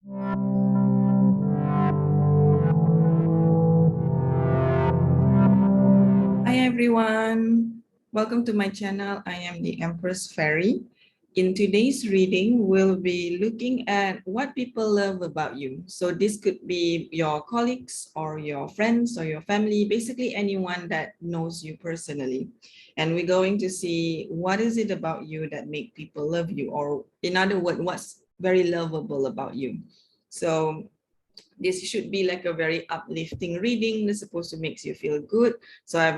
Hi everyone, welcome to my channel. I am the Empress Fairy. In today's reading, we'll be looking at what people love about you. So this could be your colleagues or your friends or your family, basically anyone that knows you personally. And we're going to see what is it about you that make people love you, or in other words, what's very lovable about you. So this should be like a very uplifting reading. It's supposed to make you feel good. So I'm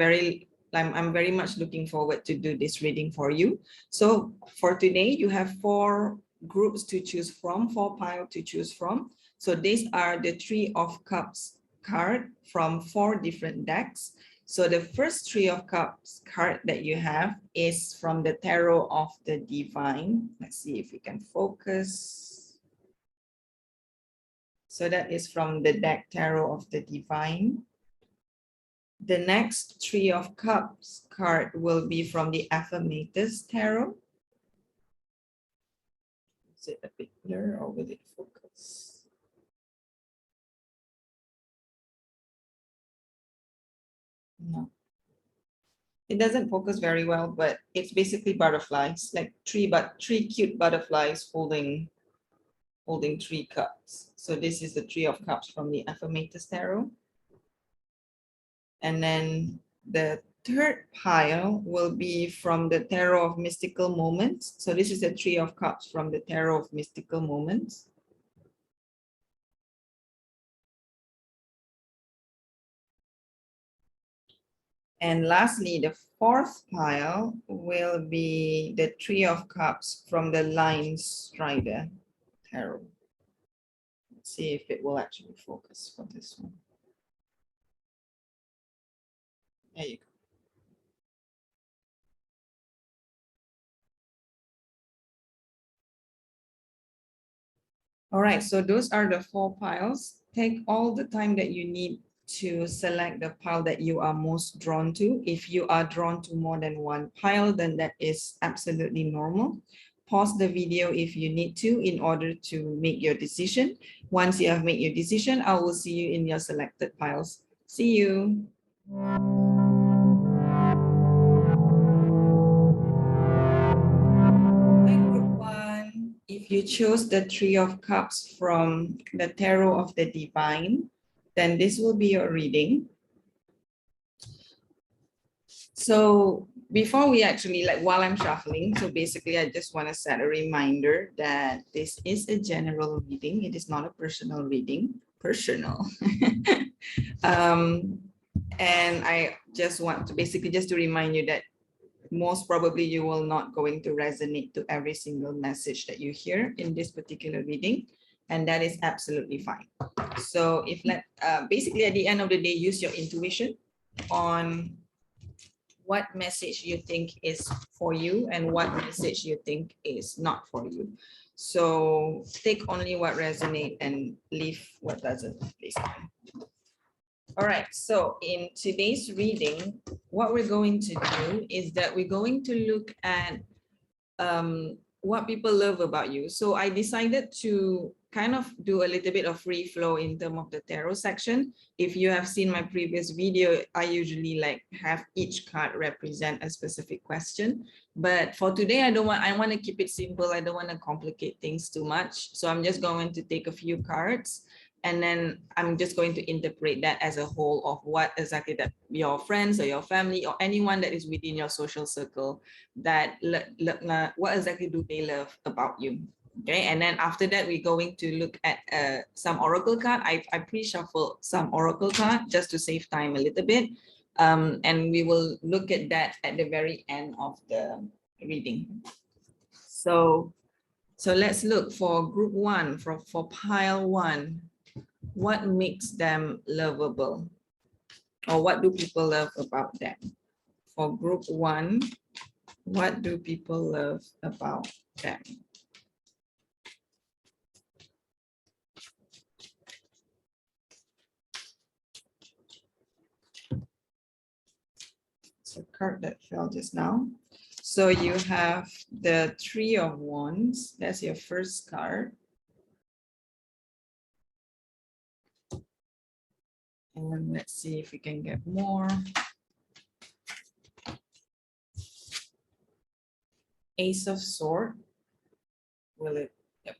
very much looking forward to do this reading for you. So for today, you have 4 groups to choose from, 4 piles to choose from. So these are the 3 of Cups card from 4 different decks. So the first 3 of Cups card that you have is from the Tarot of the Divine. Let's see if we can focus. So that is from the deck Tarot of the Divine. The next 3 of Cups card will be from the Affirmators Tarot. Is it a bit blur or will it focus? No. It doesn't focus very well, but it's basically butterflies, like 3 cute butterflies holding 3 cups. So this is the 3 of Cups from the Affirmators Tarot. And then the third pile will be from the Tarot of Mystical Moments. So this is the 3 of Cups from the Tarot of Mystical Moments. And lastly, the fourth pile will be the 3 of Cups from the Linestrider Tarot. Let's see if it will actually focus for this one. There you go. All right, so those are the 4 piles. Take all the time that you need to select the pile that you are most drawn to. If you are drawn to more than 1 pile, then that is absolutely normal. Pause the video if you need to in order to make your decision. Once you have made your decision, I will see you in your selected piles. See you. If you chose the 3 of Cups from the Tarot of the Divine, then this will be your reading. So before we actually, like while I'm shuffling, so basically I just want to set a reminder that this is a general reading. It is not a personal reading, personal. And I just want to basically just to remind you that most probably you will not going to resonate to every single message that you hear in this particular reading, and that is absolutely fine. So if basically at the end of the day, use your intuition on what message you think is for you and what message you think is not for you. So take only what resonates and leave what doesn't, basically. All right, so in today's reading, what we're going to do is that we're going to look at what people love about you. So I decided to kind of do a little bit of free flow in terms of the tarot section. If you have seen my previous video, I usually like have each card represent a specific question. But for today, I want to keep it simple. I don't want to complicate things too much. So I'm just going to take a few cards, and then I'm just going to interpret that as a whole of what exactly that your friends or your family or anyone that is within your social circle, that what exactly do they love about you. Okay, and then after that, we're going to look at some oracle card. I pre-shuffled some oracle card just to save time a little bit. And we will look at that at the very end of the reading. So let's look for group 1, for pile 1. What makes them lovable? Or what do people love about them? For group 1, what do people love about them? It's a card that fell just now. So you have the 3 of Wands. That's your first card. And let's see if we can get more. Ace of Sword. Will it? Yep.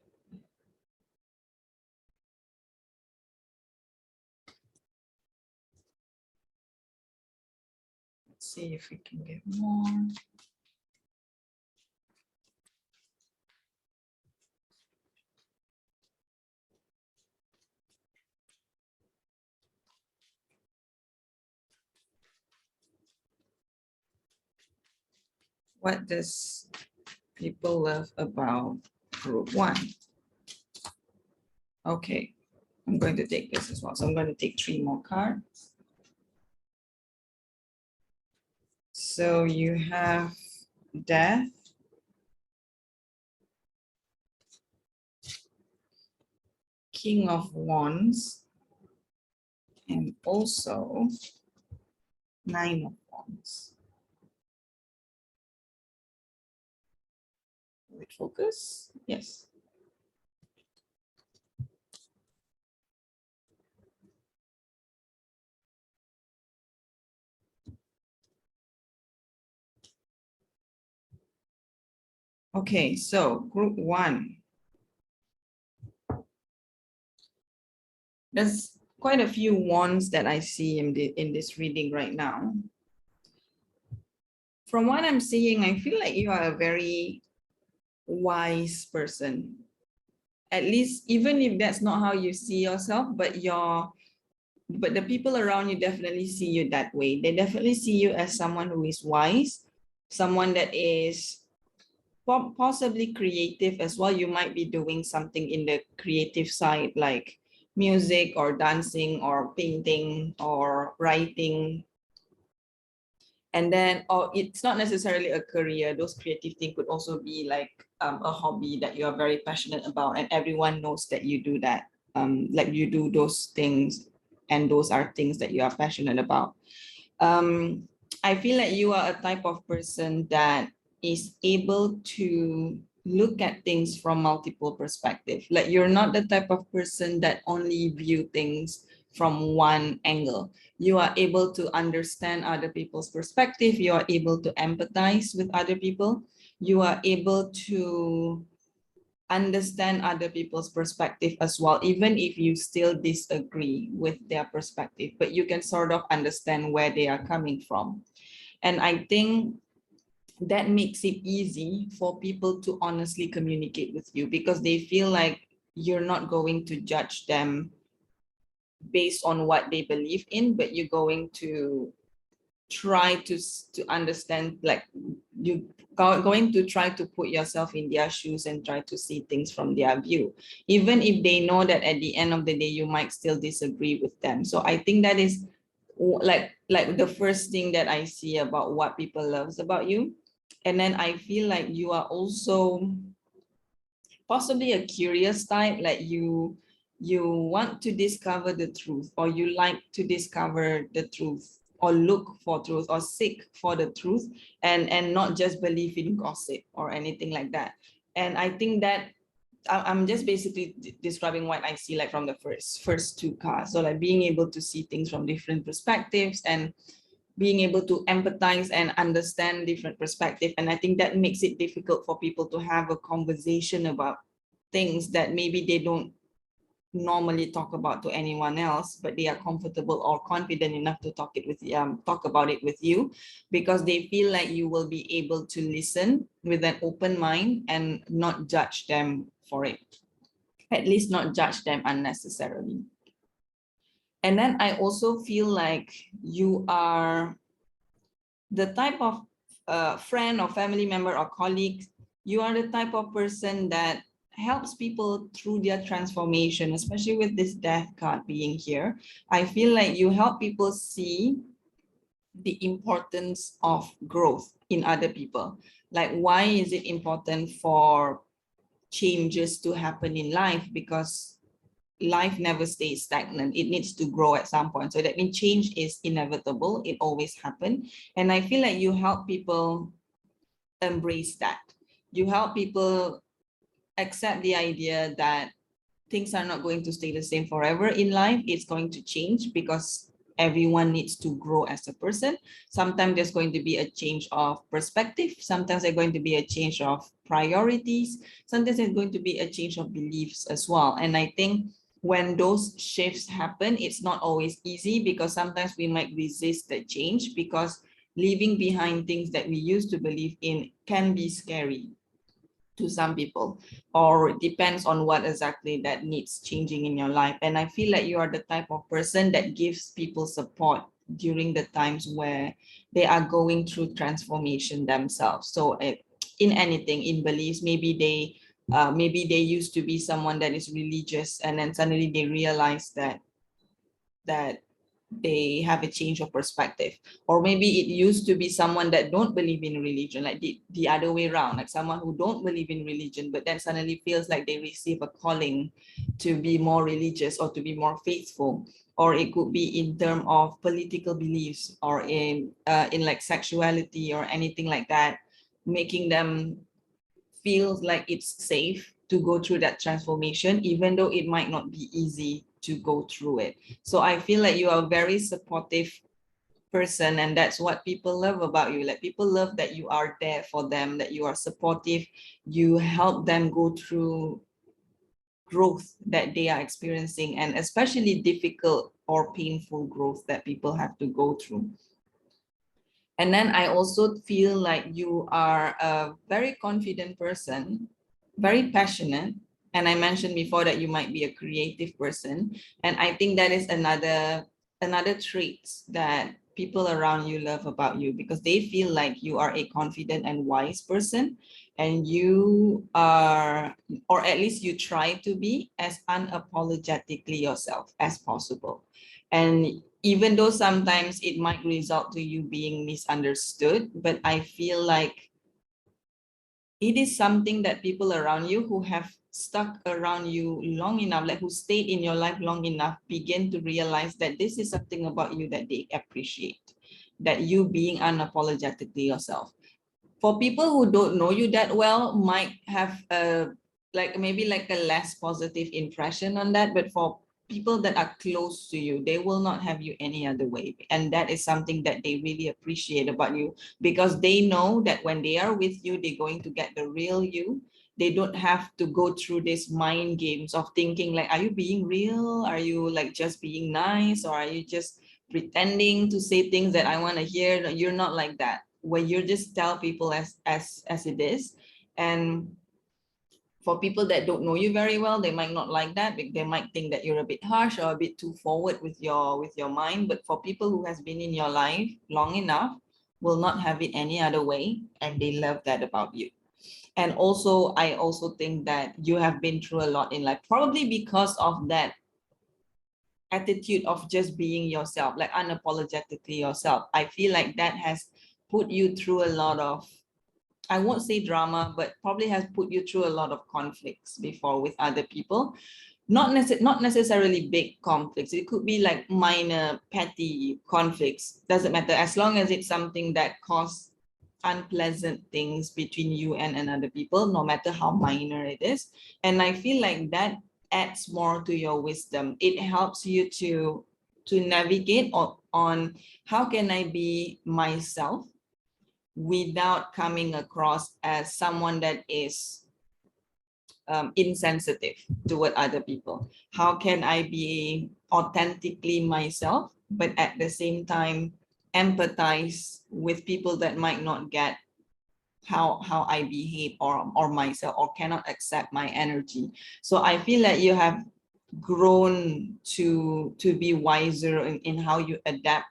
Let's see if we can get more. What does people love about group 1? Okay, I'm going to take this as well. So I'm going to take 3 more cards. So you have Death, King of Wands, and also 9 of Wands. Will it focus? Yes. Okay, so group 1. There's quite a few wands that I see in this reading right now. From what I'm seeing, I feel like you are a very wise person. At least, even if that's not how you see yourself, but the people around you definitely see you that way. They definitely see you as someone who is wise, someone that is possibly creative as well. You might be doing something in the creative side, like music or dancing or painting or writing. And then, or it's not necessarily a career. Those creative things could also be like a hobby that you are very passionate about, and everyone knows that you do that. Like you do those things, and those are things that you are passionate about. I feel like you are a type of person that is able to look at things from multiple perspectives. Like you're not the type of person that only view things from one angle. You are able to understand other people's perspective. You are able to empathize with other people. You are able to understand other people's perspective as well, even if you still disagree with their perspective, but you can sort of understand where they are coming from. And I think that makes it easy for people to honestly communicate with you, because they feel like you're not going to judge them based on what they believe in, but you're going to try to understand, like you going to try to put yourself in their shoes and try to see things from their view, even if they know that at the end of the day you might still disagree with them. So I think that is like the first thing that I see about what people loves about you. And then I feel like you are also possibly a curious type, like you want to discover the truth, or you like to discover the truth, or look for truth, or seek for the truth, and not just believe in gossip or anything like that. And I think that I'm just basically describing what I see, like from the first 2 cards. So like being able to see things from different perspectives, and being able to empathize and understand different perspectives. And I think that makes it difficult for people to have a conversation about things that maybe they don't normally talk about to anyone else, but they are comfortable or confident enough to talk about it with you, because they feel like you will be able to listen with an open mind and not judge them for it, at least not judge them unnecessarily. And then I also feel like you are the type of friend or family member or colleague. You are the type of person that helps people through their transformation, especially with this death card being here. I feel like you help people see the importance of growth in other people. Like, why is it important for changes to happen in life? Because life never stays stagnant. It needs to grow at some point. So that means change is inevitable. It always happens. And I feel like you help people embrace that. You help people accept the idea that things are not going to stay the same forever in life. It's going to change, because everyone needs to grow as a person. Sometimes there's going to be a change of perspective. Sometimes there's going to be a change of priorities. Sometimes there's going to be a change of beliefs as well. And I think when those shifts happen, it's not always easy, because sometimes we might resist the change, because leaving behind things that we used to believe in can be scary to some people, or it depends on what exactly that needs changing in your life. And I feel like you are the type of person that gives people support during the times where they are going through transformation themselves. So in anything, in beliefs, maybe they used to be someone that is religious, and then suddenly they realize that they have a change of perspective. Or maybe it used to be someone that don't believe in religion, like the other way around, like someone who don't believe in religion, but then suddenly feels like they receive a calling to be more religious or to be more faithful. Or it could be in terms of political beliefs, or in like sexuality or anything like that, making them feels like it's safe to go through that transformation, even though it might not be easy to go through it. So I feel like you are a very supportive person, and that's what people love about you. Like, people love that you are there for them, that you are supportive, you help them go through growth that they are experiencing, and especially difficult or painful growth that people have to go through. And then I also feel like you are a very confident person, very passionate. And I mentioned before that you might be a creative person. And I think that is another trait that people around you love about you, because they feel like you are a confident and wise person, and you are, or at least you try to be, as unapologetically yourself as possible. And even though sometimes it might result to you being misunderstood, but I feel like it is something that people around you who have stuck around you long enough, like who stayed in your life long enough, begin to realize that this is something about you that they appreciate, that you being unapologetically yourself. For people who don't know you that well, might have like maybe like a less positive impression on that, but for people that are close to you, they will not have you any other way. And that is something that they really appreciate about you, because they know that when they are with you, they're going to get the real you. They don't have to go through these mind games of thinking like, are you being real? Are you like just being nice? Or are you just pretending to say things that I want to hear? You're not like that, where you just tell people as it is. And for people that don't know you very well, they might not like that. They might think that you're a bit harsh or a bit too forward with your mind. But for people who has been in your life long enough, will not have it any other way, and they love that about you. And also, I also think that you have been through a lot in life, probably because of that attitude of just being yourself, like unapologetically yourself. I feel like that has put you through a lot of, I won't say drama, but probably has put you through a lot of conflicts before with other people. Not necessarily big conflicts. It could be like minor, petty conflicts. Doesn't matter, as long as it's something that causes unpleasant things between you and another people, no matter how minor it is. And I feel like that adds more to your wisdom. It helps you to navigate on how can I be myself without coming across as someone that is insensitive toward other people. How can I be authentically myself, but at the same time empathize with people that might not get how I behave, or myself, or cannot accept my energy. So I feel like you have grown to be wiser in how you adapt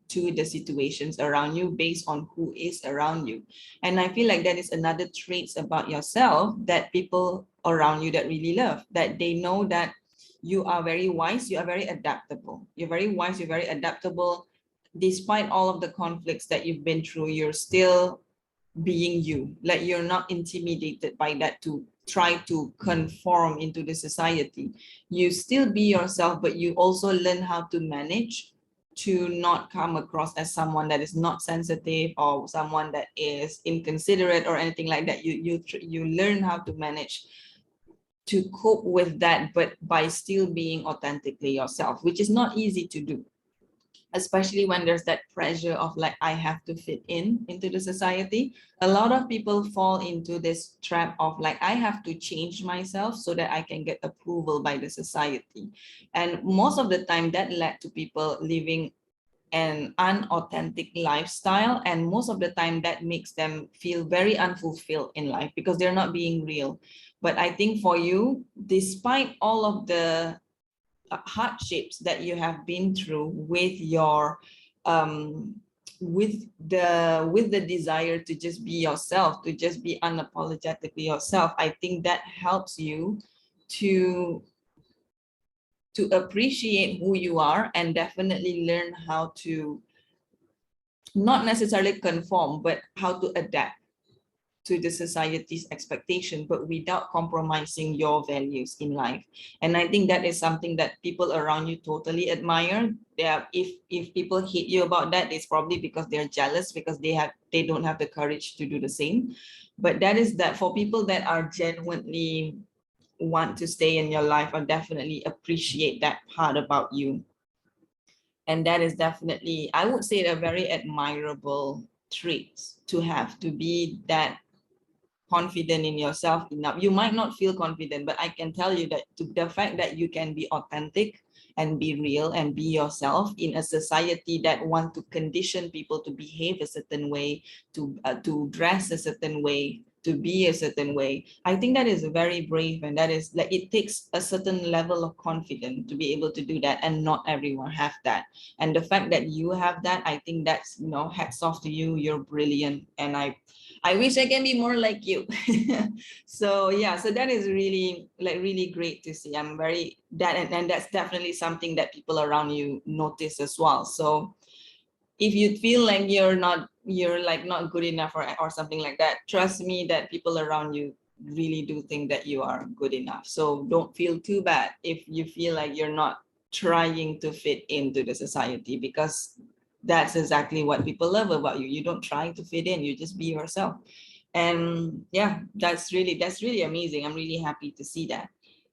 to the situations around you based on who is around you. And I feel like that is another traits about yourself that people around you that really love, that they know that you are very wise, you are very adaptable. You're very wise, you're very adaptable. Despite all of the conflicts that you've been through, you're still being you. Like, you're not intimidated by that to try to conform into the society. You still be yourself, but you also learn how to manage to not come across as someone that is not sensitive, or someone that is inconsiderate or anything like that. You learn how to manage to cope with that, but by still being authentically yourself, which is not easy to do. especially when there's that pressure of like, I have to fit in into the society. A lot of people fall into this trap of like, I have to change myself so that I can get approval by the society. And most of the time that led to people living an unauthentic lifestyle, and most of the time that makes them feel very unfulfilled in life because they're not being real. But I think for you, despite all of the hardships that you have been through with your with the desire to just be yourself, to just be unapologetically yourself, I think that helps you to appreciate who you are and definitely learn how to not necessarily conform, but how to adapt to the society's expectation, but without compromising your values in life. And I think that is something that people around you totally admire. If people hate you about that, it's probably because they're jealous, because they don't have the courage to do the same. But that is that for people that are genuinely want to stay in your life, or definitely appreciate that part about you. And that is definitely, I would say, a very admirable trait to have, to be that confident in yourself enough. You might not feel confident, but I can tell you that the fact that you can be authentic and be real and be yourself in a society that want to condition people to behave a certain way, to dress a certain way, to be a certain way. I think that is very brave, and that is like, it takes a certain level of confidence to be able to do that, and not everyone have that. And the fact that you have that, I think that's, you know, hats off to you. You're brilliant, and I wish I can be more like you. So yeah, so that is really, like, really great to see. I'm very and that's definitely something that people around you notice as well. So if you feel like you're like not good enough, or something like that, trust me that people around you really do think that you are good enough. So don't feel too bad if you feel like you're not trying to fit into the society, because that's exactly what people love about you. You don't try to fit in, you just be yourself. And yeah, that's really amazing. I'm really happy to see that.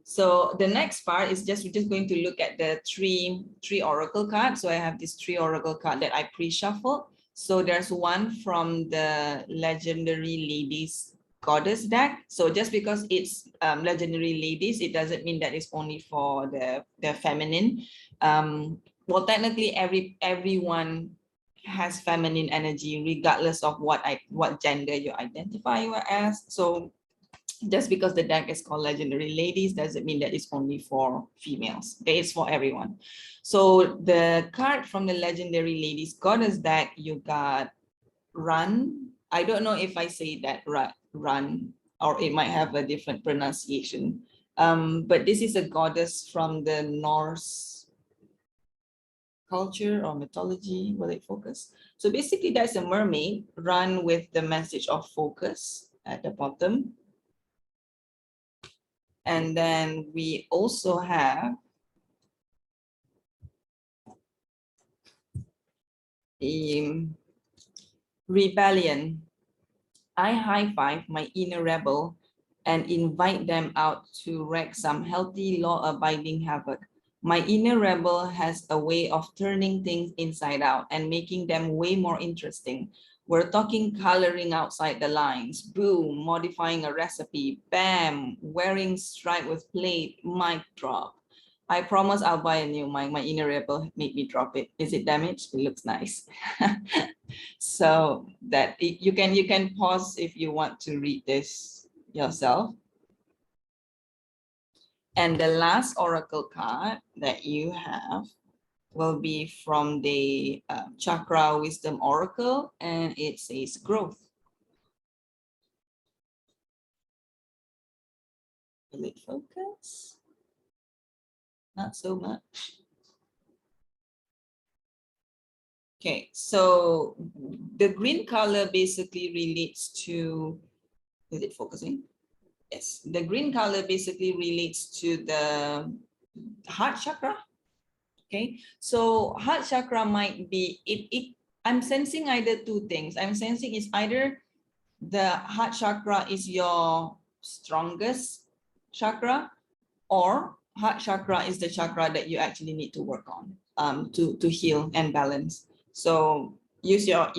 So the next part is we're just going to look at the three oracle cards. So I have this 3 oracle card that I pre-shuffled. So there's one from the Legendary Ladies Goddess deck. So just because it's Legendary Ladies, it doesn't mean that it's only for the feminine. Well, technically everyone has feminine energy regardless of what gender you identify as. So just because the deck is called Legendary Ladies doesn't mean that it's only for females. It's for everyone. So the card from the Legendary Ladies Goddess deck, you got Run. I don't know if I say that right, Run, or it might have a different pronunciation. But this is a goddess from the Norse culture or mythology. Will it focus? So basically that's a mermaid, Run, with the message of focus at the bottom. And then we also have the Rebellion. I high five my inner rebel and invite them out to wreak some healthy, law-abiding havoc. My inner rebel has a way of turning things inside out and making them way more interesting. We're talking coloring outside the lines, boom, modifying a recipe, bam, wearing stripe with plate, mic drop. I promise I'll buy a new mic. My inner rebel made me drop it. Is it damaged? It looks nice. So that you can pause if you want to read this yourself. And the last oracle card that you have will be from the Chakra Wisdom Oracle, and it says growth. Will it focus? Not so much. Okay, so the green color basically relates to, is it focusing? Yes, the green color basically relates to the heart chakra. Okay, so heart chakra might be, I'm sensing either two things. I'm sensing it's either the heart chakra is your strongest chakra, or heart chakra is the chakra that you actually need to work on to heal and balance. So use your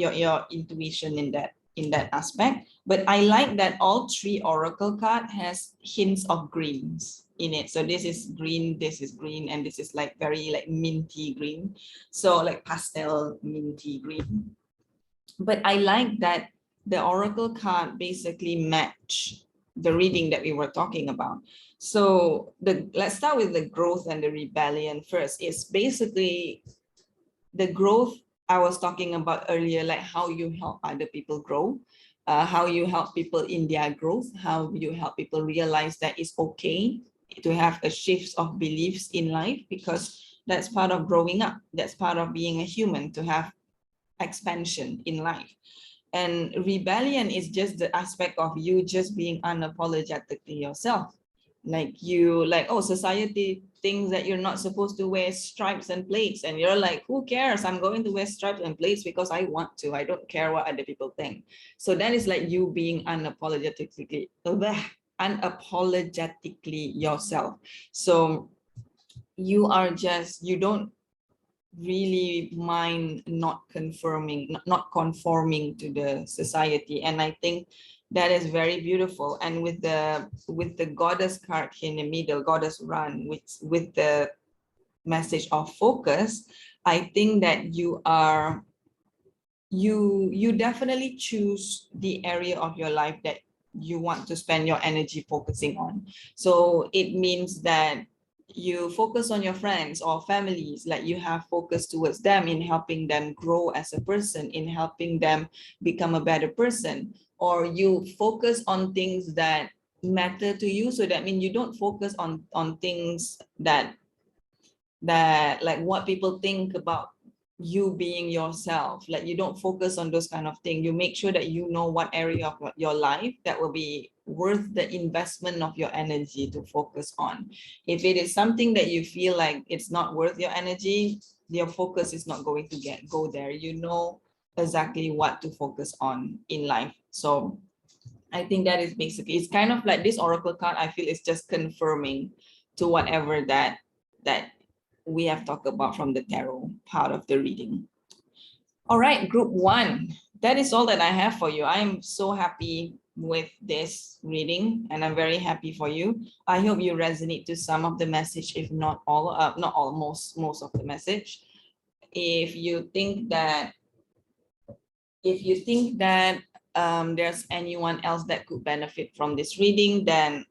intuition in that aspect. But I like that all three oracle card has hints of greens in it. So this is green, and this is like very like minty green. So like pastel minty green. But I like that the oracle card basically match the reading that we were talking about. So let's start with the growth and the rebellion first. It's basically the growth I was talking about earlier, like how you help other people grow, how you help people in their growth, how you help people realize that it's okay to have a shift of beliefs in life, because that's part of growing up. That's part of being a human, to have expansion in life. And rebellion is just the aspect of you just being unapologetically yourself. Like oh, society thinks that you're not supposed to wear stripes and plates, and you're like, who cares? I'm going to wear stripes and plates because I want to. I don't care what other people think. So that is like you being unapologetically yourself. So you don't really mind not conforming to the society. And I think that is very beautiful. And with the goddess card in the middle, goddess run, with the message of focus, I think that you definitely choose the area of your life that you want to spend your energy focusing on. So it means that you focus on your friends or families, like you have focus towards them in helping them grow as a person, in helping them become a better person, or you focus on things that matter to you. So that means you don't focus on things that like what people think about you being yourself. Like you don't focus on those kind of things. You make sure that you know what area of your life that will be worth the investment of your energy to focus on. If it is something that you feel like it's not worth your energy, your focus is not going to go there. You know exactly what to focus on in life. So I think that is basically, it's kind of like this oracle card, I feel it's just confirming to whatever that we have talked about from the tarot part of the reading. All right, group 1. That is all that I have for you. I am so happy with this reading, and I'm very happy for you. I hope you resonate to some of the message, if not all, most of the message. If you think that there's anyone else that could benefit from this reading, then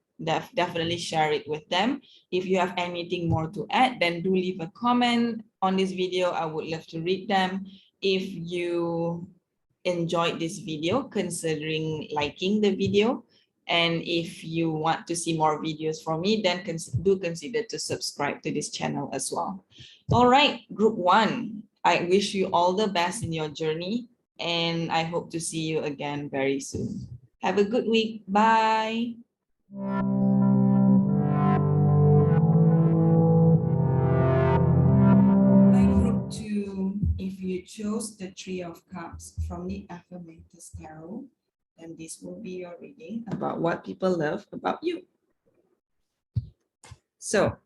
definitely share it with them. If you have anything more to add, then do leave a comment on this video. I would love to read them. If you enjoyed this video, considering liking the video. And if you want to see more videos from me, then do consider to subscribe to this channel as well. All right, group 1, I wish you all the best in your journey, and I hope to see you again very soon. Have a good week. Bye. Group 2, if you chose the 3 of Cups from the Affirmators Tarot, then this will be your reading about what people love about you. So,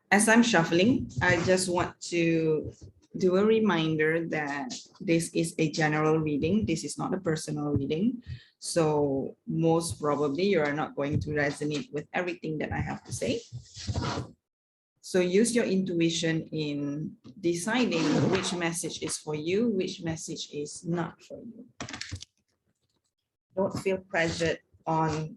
as I'm shuffling, I just want to do a reminder that this is a general reading. This is not a personal reading. So most probably you are not going to resonate with everything that I have to say. So use your intuition in deciding which message is for you, which message is not for you. Don't feel pressured on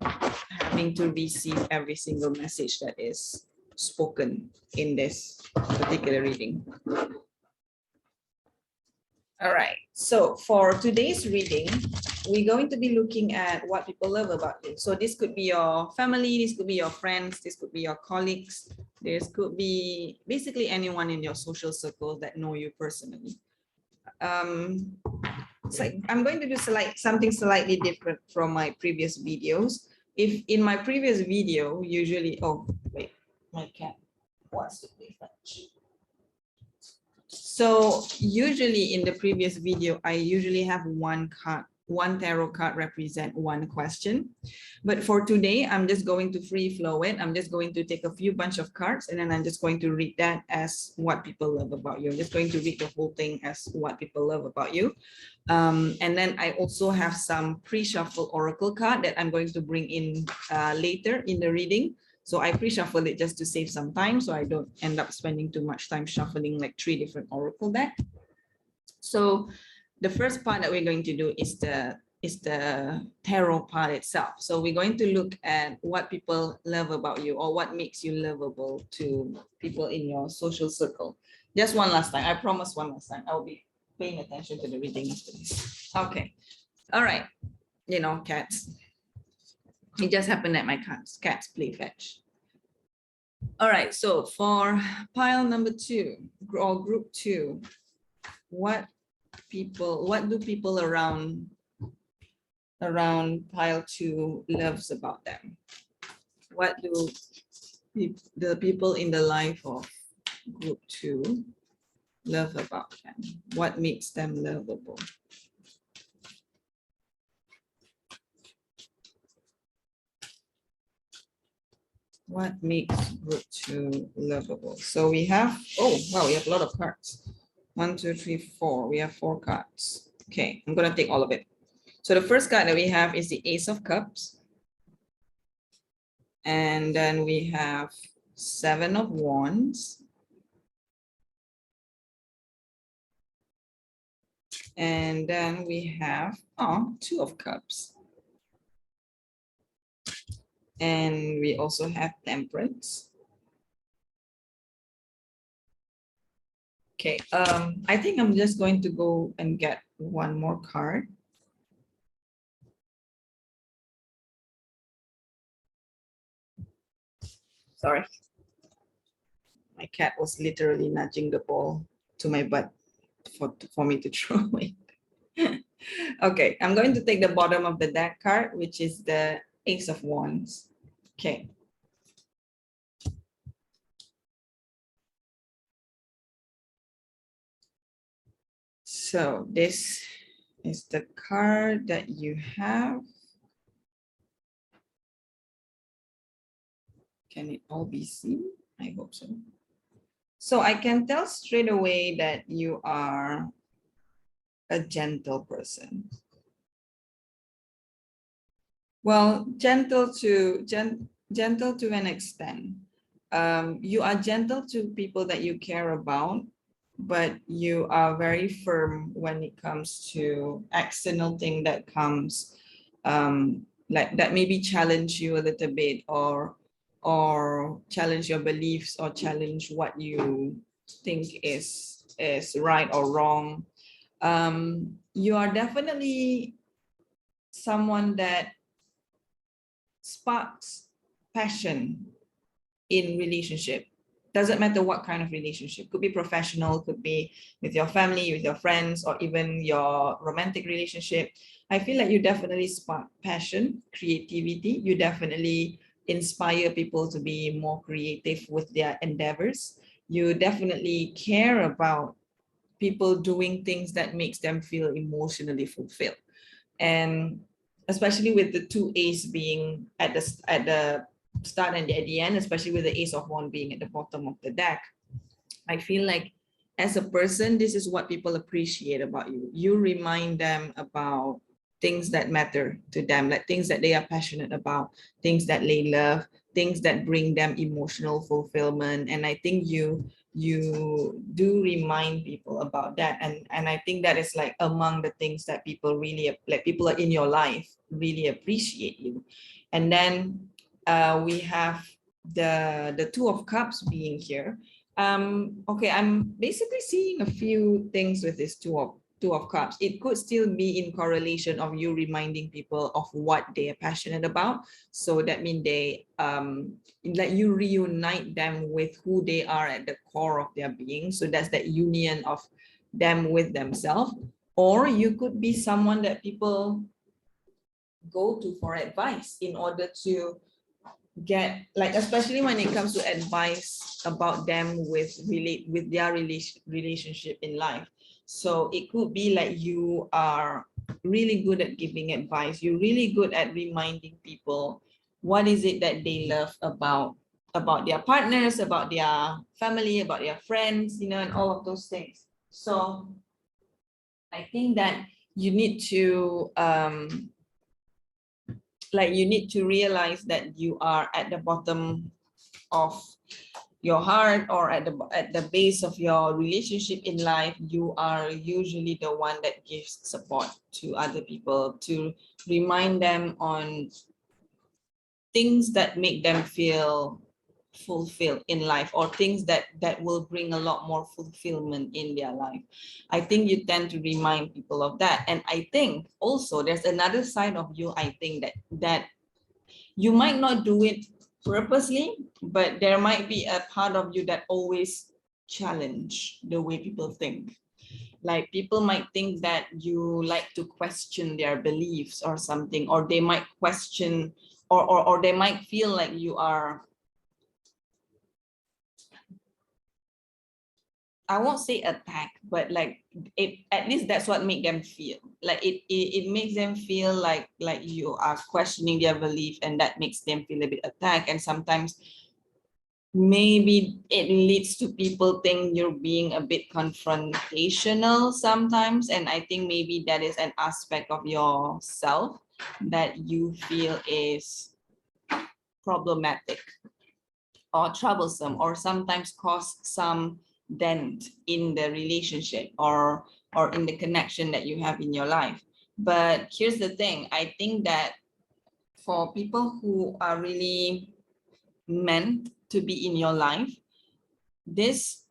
having to receive every single message that is spoken in this particular reading. All right, so for today's reading, we're going to be looking at what people love about you. So this could be your family, this could be your friends, this could be your colleagues, this could be basically anyone in your social circle that know you personally. It's like I'm going to do something slightly different from my previous videos. If in my previous video, usually, oh wait, my cat wants to play fetch. So usually in the previous video, I usually have one card one tarot card represent one question. But for today, I'm just going to free flow it. I'm just going to take a few bunch of cards and then I'm just going to read that as what people love about you. I'm just going to read the whole thing as what people love about you. And then I also have some pre-shuffle oracle card that I'm going to bring in later in the reading. So I pre-shuffle it just to save some time so I don't end up spending too much time shuffling like 3 different oracle decks. So the first part that we're going to do is the tarot part itself. So we're going to look at what people love about you or what makes you lovable to people in your social circle. Just one last time. I promise one last time. I'll be paying attention to the reading after this. Okay. All right. You know, cats. It just happened that my cats play fetch. All right. So for pile number 2 or group 2, what do people around pile 2 loves about them? What do the people in the life of group 2 love about them? What makes them lovable? What makes group 2 lovable? So we have, oh wow, we have a lot of cards. 1, 2, 3, 4. We have 4 cards. Okay, I'm gonna take all of it. So the first card that we have is the Ace of Cups. And then we have 7 of Wands. And then we have 2 of Cups. And we also have Temperance. Okay, I think I'm just going to go and get one more card. Sorry. My cat was literally nudging the ball to my butt for me to throw it. Okay, I'm going to take the bottom of the deck card, which is the Ace of Wands. Okay. So this is the card that you have. Can it all be seen? I hope so. So I can tell straight away that you are a gentle person. Well, gentle to an extent. You are gentle to people that you care about, but you are very firm when it comes to external thing that comes, like that maybe challenge you a little bit or challenge your beliefs or challenge what you think is right or wrong. You are definitely someone that sparks passion in relationship. Doesn't matter what kind of relationship. Could be professional, could be with your family, with your friends, or even your romantic relationship. I feel like you definitely spark passion, creativity. You definitely inspire people to be more creative with their endeavors. You definitely care about people doing things that makes them feel emotionally fulfilled. And especially with the 2 A's being at the start and at the end, especially with the Ace of Wands being at the bottom of the deck, I feel like as a person, this is what people appreciate about you. You remind them about things that matter to them, like things that they are passionate about, things that they love, things that bring them emotional fulfillment. And I think you do remind people about that. And I think that is like among the things that people really, like people in your life really appreciate you. And then we have the 2 of Cups being here. Okay, I'm basically seeing a few things with this two of Cups. It could still be in correlation of you reminding people of what they are passionate about. So that means they like you reunite them with who they are at the core of their being. So that's that union of them with themselves. Or you could be someone that people go to for advice in order to get, like, especially when it comes to advice about them with their relationship in life. So it could be like you are really good at giving advice, you're really good at reminding people what is it that they love about their partners, about their family, about their friends, you know, and all of those things. So I think that you need to you need to realize that you are at the bottom of your heart, or at the base of your relationship in life. You are usually the one that gives support to other people, to remind them on things that make them feel fulfilled in life, or things that will bring a lot more fulfillment in their life. I think you tend to remind people of that. And I think also there's another side of you, I think that you might not do it purposely, but there might be a part of you that always challenge the way people think. Like, people might think that you like to question their beliefs or something, or they might question, or they might feel like you are, I won't say attack, but like, it, at least that's what make them feel. Like it makes them feel like you are questioning their belief, and that makes them feel a bit attacked. And sometimes maybe it leads to people think you're being a bit confrontational sometimes. And I think maybe that is an aspect of yourself that you feel is problematic or troublesome, or sometimes cause some dent in the relationship, or in the connection that you have in your life. But here's the thing, I think that for people who are really meant to be in your life, this,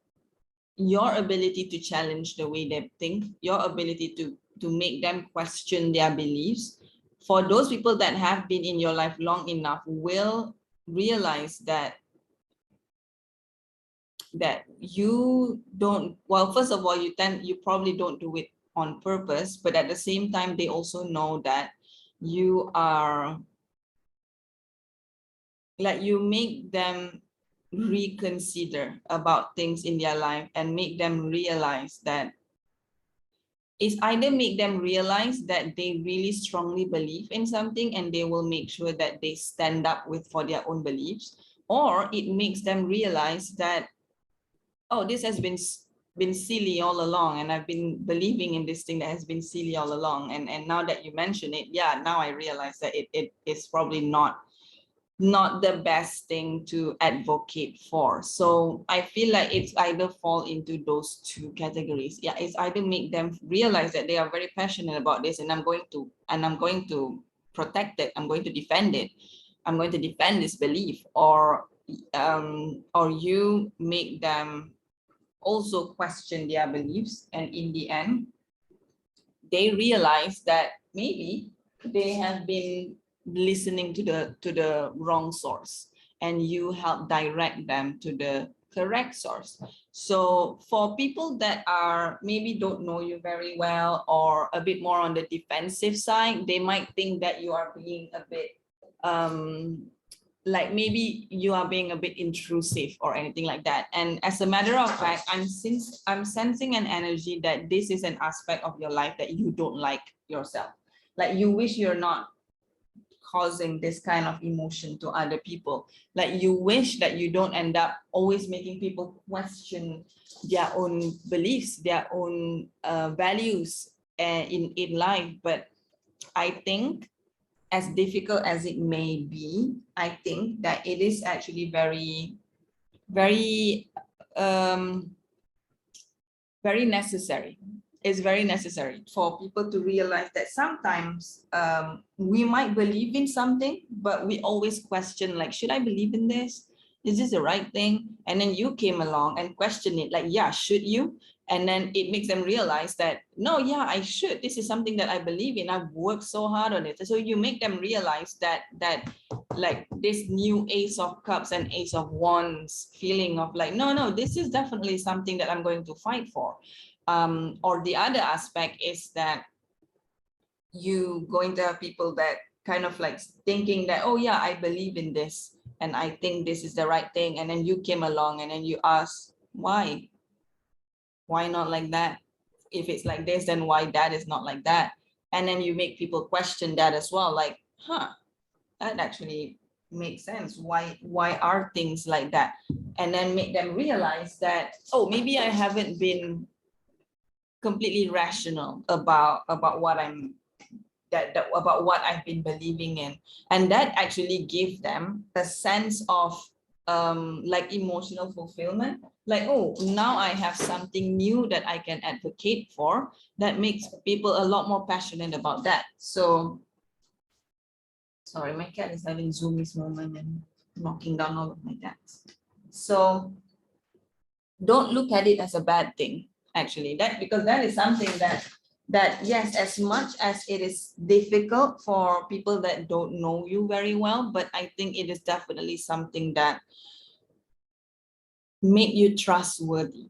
your ability to challenge the way they think, your ability to make them question their beliefs, for those people that have been in your life long enough, will realize that you don't, well, first of all, you probably don't do it on purpose, but at the same time, they also know that you are, like, you make them reconsider about things in their life, and make them realize that, it's either make them realize that they really strongly believe in something, and they will make sure that they stand up with for their own beliefs, or it makes them realize that, oh, this has been silly all along, and I've been believing in this thing that has been silly all along, and now that you mention it, yeah, now I realize that it is probably not the best thing to advocate for. So I feel like it's either fall into those two categories. Yeah, it's either make them realize that they are very passionate about this, and I'm going to protect it, I'm going to defend it, I'm going to defend this belief, or you make them also question their beliefs, and in the end they realize that maybe they have been listening to the wrong source, and you help direct them to the correct source. So for people that are maybe don't know you very well, or a bit more on the defensive side, they might think that you are being a bit like, maybe you are being a bit intrusive or anything like that. And as a matter of fact, I'm sensing an energy that this is an aspect of your life that you don't like yourself. Like, you wish you're not causing this kind of emotion to other people. Like, you wish that you don't end up always making people question their own beliefs, their own values in life. But I think, as difficult as it may be, I think that it is actually very, very, very necessary. It's very necessary for people to realize that sometimes we might believe in something, but we always question, like, should I believe in this? Is this the right thing? And then you came along and questioned it, like, yeah, should you? And then it makes them realize that, no, yeah, I should. This is something that I believe in. I've worked so hard on it. So you make them realize that like, this new Ace of Cups and Ace of Wands feeling of like, no, this is definitely something that I'm going to fight for. Or the other aspect is that you going to have people that kind of like thinking that, oh yeah, I believe in this, and I think this is the right thing. And then you came along and then you asked, why? Why not like that? If it's like this, then why that is not like that? And then you make people question that as well. Like, that actually makes sense. Why are things like that? And then make them realize that, oh, maybe I haven't been completely rational about what I'm about what I've been believing in. And that actually gives them a sense of like emotional fulfillment. Like, oh, now I have something new that I can advocate for, that makes people a lot more passionate about that. So, sorry, my cat is having zoomies moment and knocking down all of my desks. So don't look at it as a bad thing, actually, that because that is something that yes, as much as it is difficult for people that don't know you very well, but I think it is definitely something that make you trustworthy.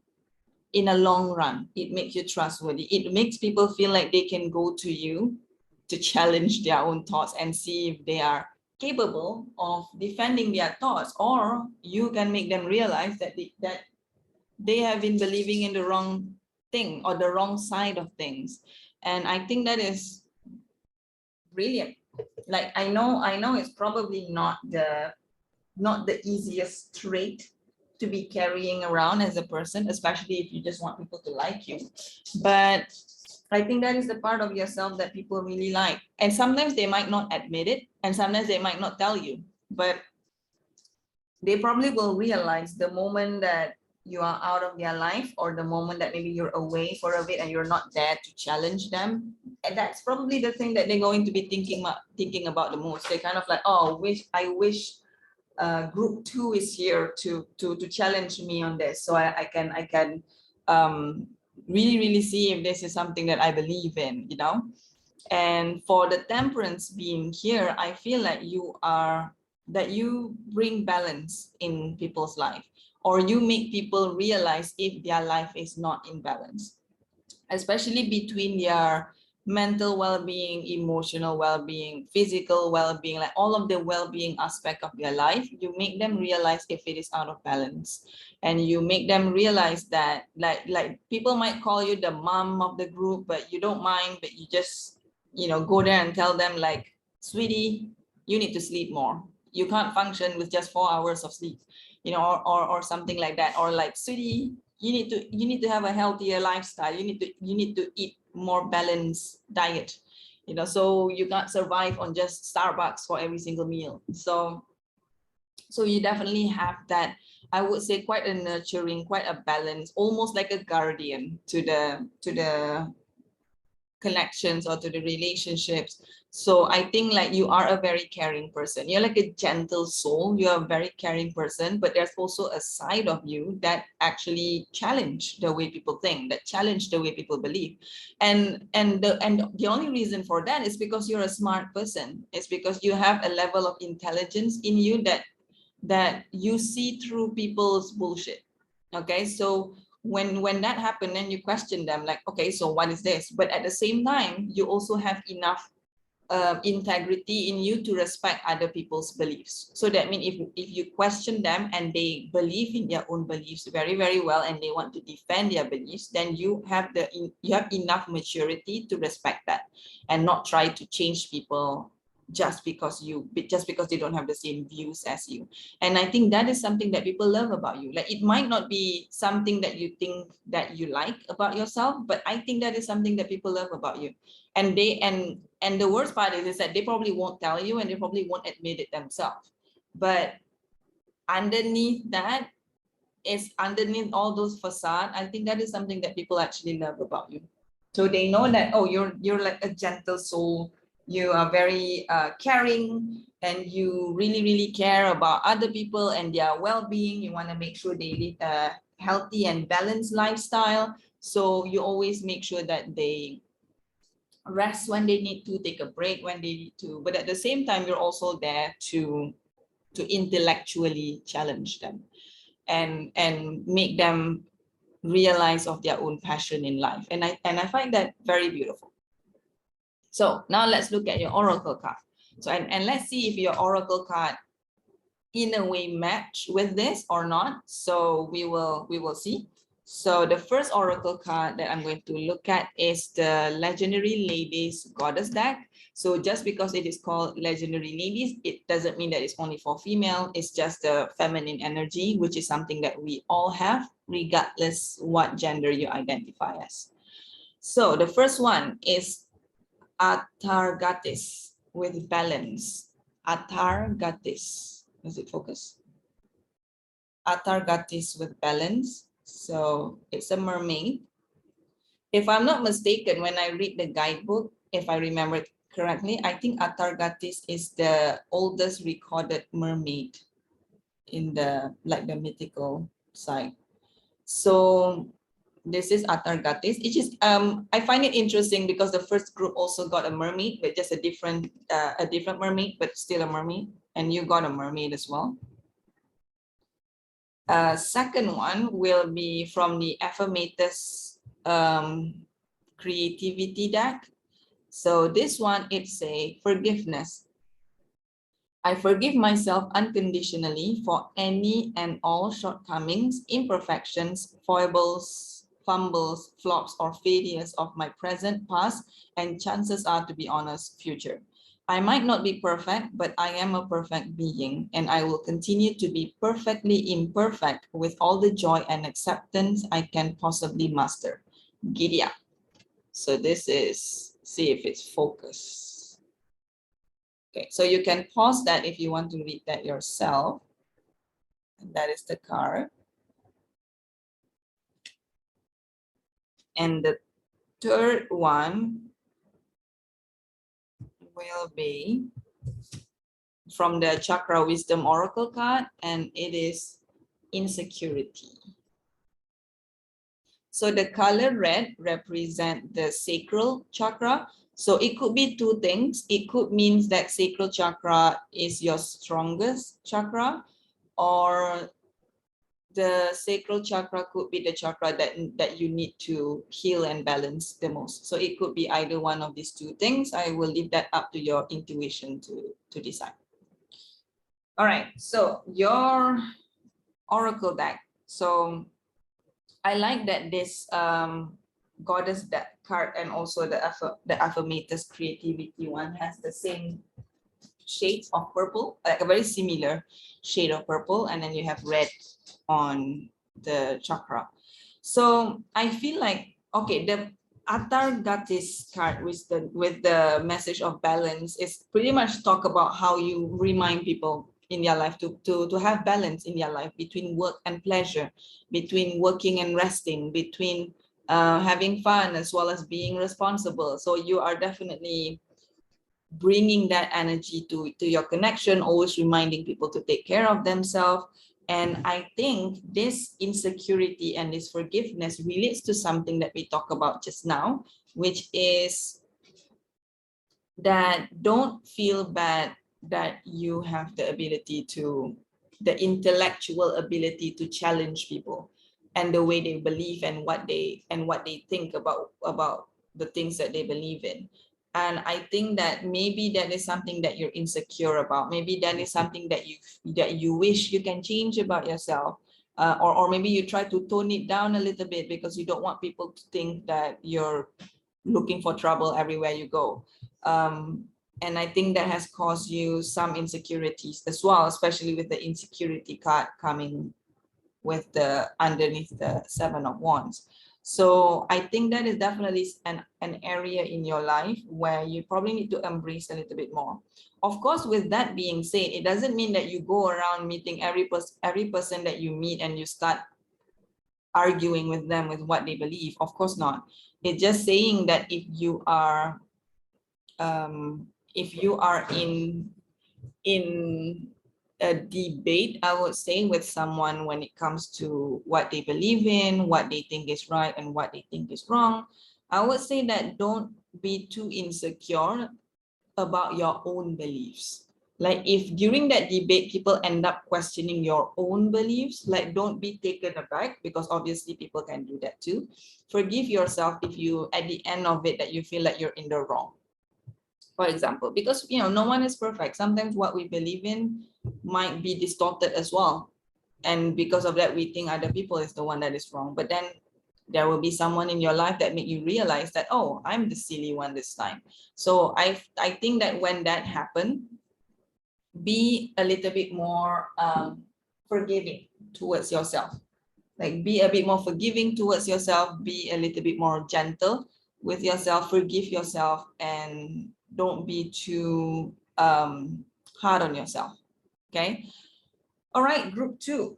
In a long run, it makes you trustworthy. It makes people feel like they can go to you to challenge their own thoughts and see if they are capable of defending their thoughts, or you can make them realize that they have been believing in the wrong thing or the wrong side of things. And I think that is brilliant. Like, I know it's probably not the easiest trait to be carrying around as a person, especially if you just want people to like you. But I think that is the part of yourself that people really like. And sometimes they might not admit it, and sometimes they might not tell you, but they probably will realize the moment that you are out of their life, or the moment that maybe you're away for a bit and you're not there to challenge them. And that's probably the thing that they're going to be thinking about the most. They kind of like, oh, I wish group 2 is here to challenge me on this, so I can really see if this is something that I believe in, you know. And for the temperance being here, I feel like you bring balance in people's life, or you make people realize if their life is not in balance, especially between their mental well-being, emotional well-being, physical well-being, like all of the well-being aspect of their life. You make them realize if it is out of balance, and you make them realize that like people might call you the mom of the group, but you don't mind, but you just, you know, go there and tell them like, sweetie, you need to sleep more. You can't function with just 4 hours of sleep, you know, or something like that. Or like, sweetie, you need to have a healthier lifestyle. You need to eat more balanced diet, you know, so you can't survive on just Starbucks for every single meal. So you definitely have that, I would say, quite a nurturing, quite a balance, almost like a guardian to the connections or to the relationships. So I think like you are a very caring person. You're like a gentle soul. You're a very caring person, but there's also a side of you that actually challenge the way people think, that challenge the way people believe. And the only reason for that is because you're a smart person. It's because you have a level of intelligence in you that you see through people's bullshit. Okay, so when that happened, then you question them like, okay, so what is this? But at the same time, you also have enough integrity in you to respect other people's beliefs. So that means if you question them and they believe in their own beliefs very, very well, and they want to defend their beliefs, then you have enough maturity to respect that and not try to change people just because they don't have the same views as you. And I think that is something that people love about you. Like, it might not be something that you think that you like about yourself, but I think that is something that people love about you. And the worst part is that they probably won't tell you, and they probably won't admit it themselves. But underneath that, is underneath all those facade, I think that is something that people actually love about you. So they know that, oh, you're like a gentle soul. You are very caring, and you really care about other people and their well-being. You want to make sure they live a healthy and balanced lifestyle. So you always make sure that they rest when they need to, take a break when they need to, but at the same time, you're also there to intellectually challenge them and make them realize of their own passion in life. And I find that very beautiful. So now let's look at your oracle card. So and let's see if your oracle card in a way match with this or not. So we will see. So the first oracle card that I'm going to look at is the Legendary Ladies Goddess deck. So just because it is called Legendary Ladies, it doesn't mean that it's only for female. It's just the feminine energy, which is something that we all have, regardless what gender you identify as. So the first one is Atargatis with balance. Atargatis. Does it focus? Atargatis with balance. So it's a mermaid. If I'm not mistaken, when I read the guidebook, if I remember it correctly, I think Atargatis is the oldest recorded mermaid in the mythical side. So this is Atargatis. It is I find it interesting because the first group also got a mermaid, but just a different mermaid, but still a mermaid, and you got a mermaid as well. Second one will be from the Affirmators creativity deck. So this one, it's a forgiveness. I forgive myself unconditionally for any and all shortcomings, imperfections, foibles, fumbles, flops, or failures of my present, past, and chances are, to be honest, future. I might not be perfect, but I am a perfect being, and I will continue to be perfectly imperfect with all the joy and acceptance I can possibly muster. Giddy up. So this is, see if it's focused. Okay, so you can pause that if you want to read that yourself. And that is the card. And the third one will be from the Chakra Wisdom Oracle card, and it is insecurity. So the color red represents the sacral chakra. So it could be two things. It could mean that sacral chakra is your strongest chakra, or the sacral chakra could be the chakra that you need to heal and balance the most. So it could be either one of these two things. I will leave that up to your intuition to decide. All right, so your oracle deck. So I like that this goddess deck card and also the Affirmators creativity one has the same shades of purple, like a very similar shade of purple, and then you have red on the chakra. So I feel like, okay, the Atargatis card with the message of balance is pretty much talk about how you remind people in their life to have balance in their life between work and pleasure, between working and resting, between having fun as well as being responsible. So you are definitely bringing that energy to your connection, always reminding people to take care of themselves. And I think this insecurity and this forgiveness relates to something that we talked about just now, which is that don't feel bad that you have the ability to, the intellectual ability to challenge people and the way they believe and what they think about the things that they believe in. And I think that maybe that is something that you're insecure about. Maybe that is something that you wish you can change about yourself. Or maybe you try to tone it down a little bit because you don't want people to think that you're looking for trouble everywhere you go. And I think that has caused you some insecurities as well, especially with the insecurity card coming with the underneath the 7 of Wands. So I think that is definitely an area in your life where you probably need to embrace a little bit more. Of course, with that being said, it doesn't mean that you go around meeting every person that you meet and you start arguing with them with what they believe. Of course not. It's just saying that if you are in a debate, I would say, with someone when it comes to what they believe in, what they think is right and what they think is wrong, I would say that don't be too insecure about your own beliefs. Like if during that debate people end up questioning your own beliefs, like don't be taken aback, because obviously people can do that too. Forgive yourself if you at the end of it that you feel like you're in the wrong, for example, because no one is perfect. Sometimes what we believe in might be distorted as well. And because of that, we think other people is the one that is wrong. But then there will be someone in your life that make you realize that, oh, I'm the silly one this time. So I think that when that happens, be a little bit more forgiving towards yourself. Like be a bit more forgiving towards yourself, be a little bit more gentle with yourself, forgive yourself, and don't be too hard on yourself. Okay. All right, group 2.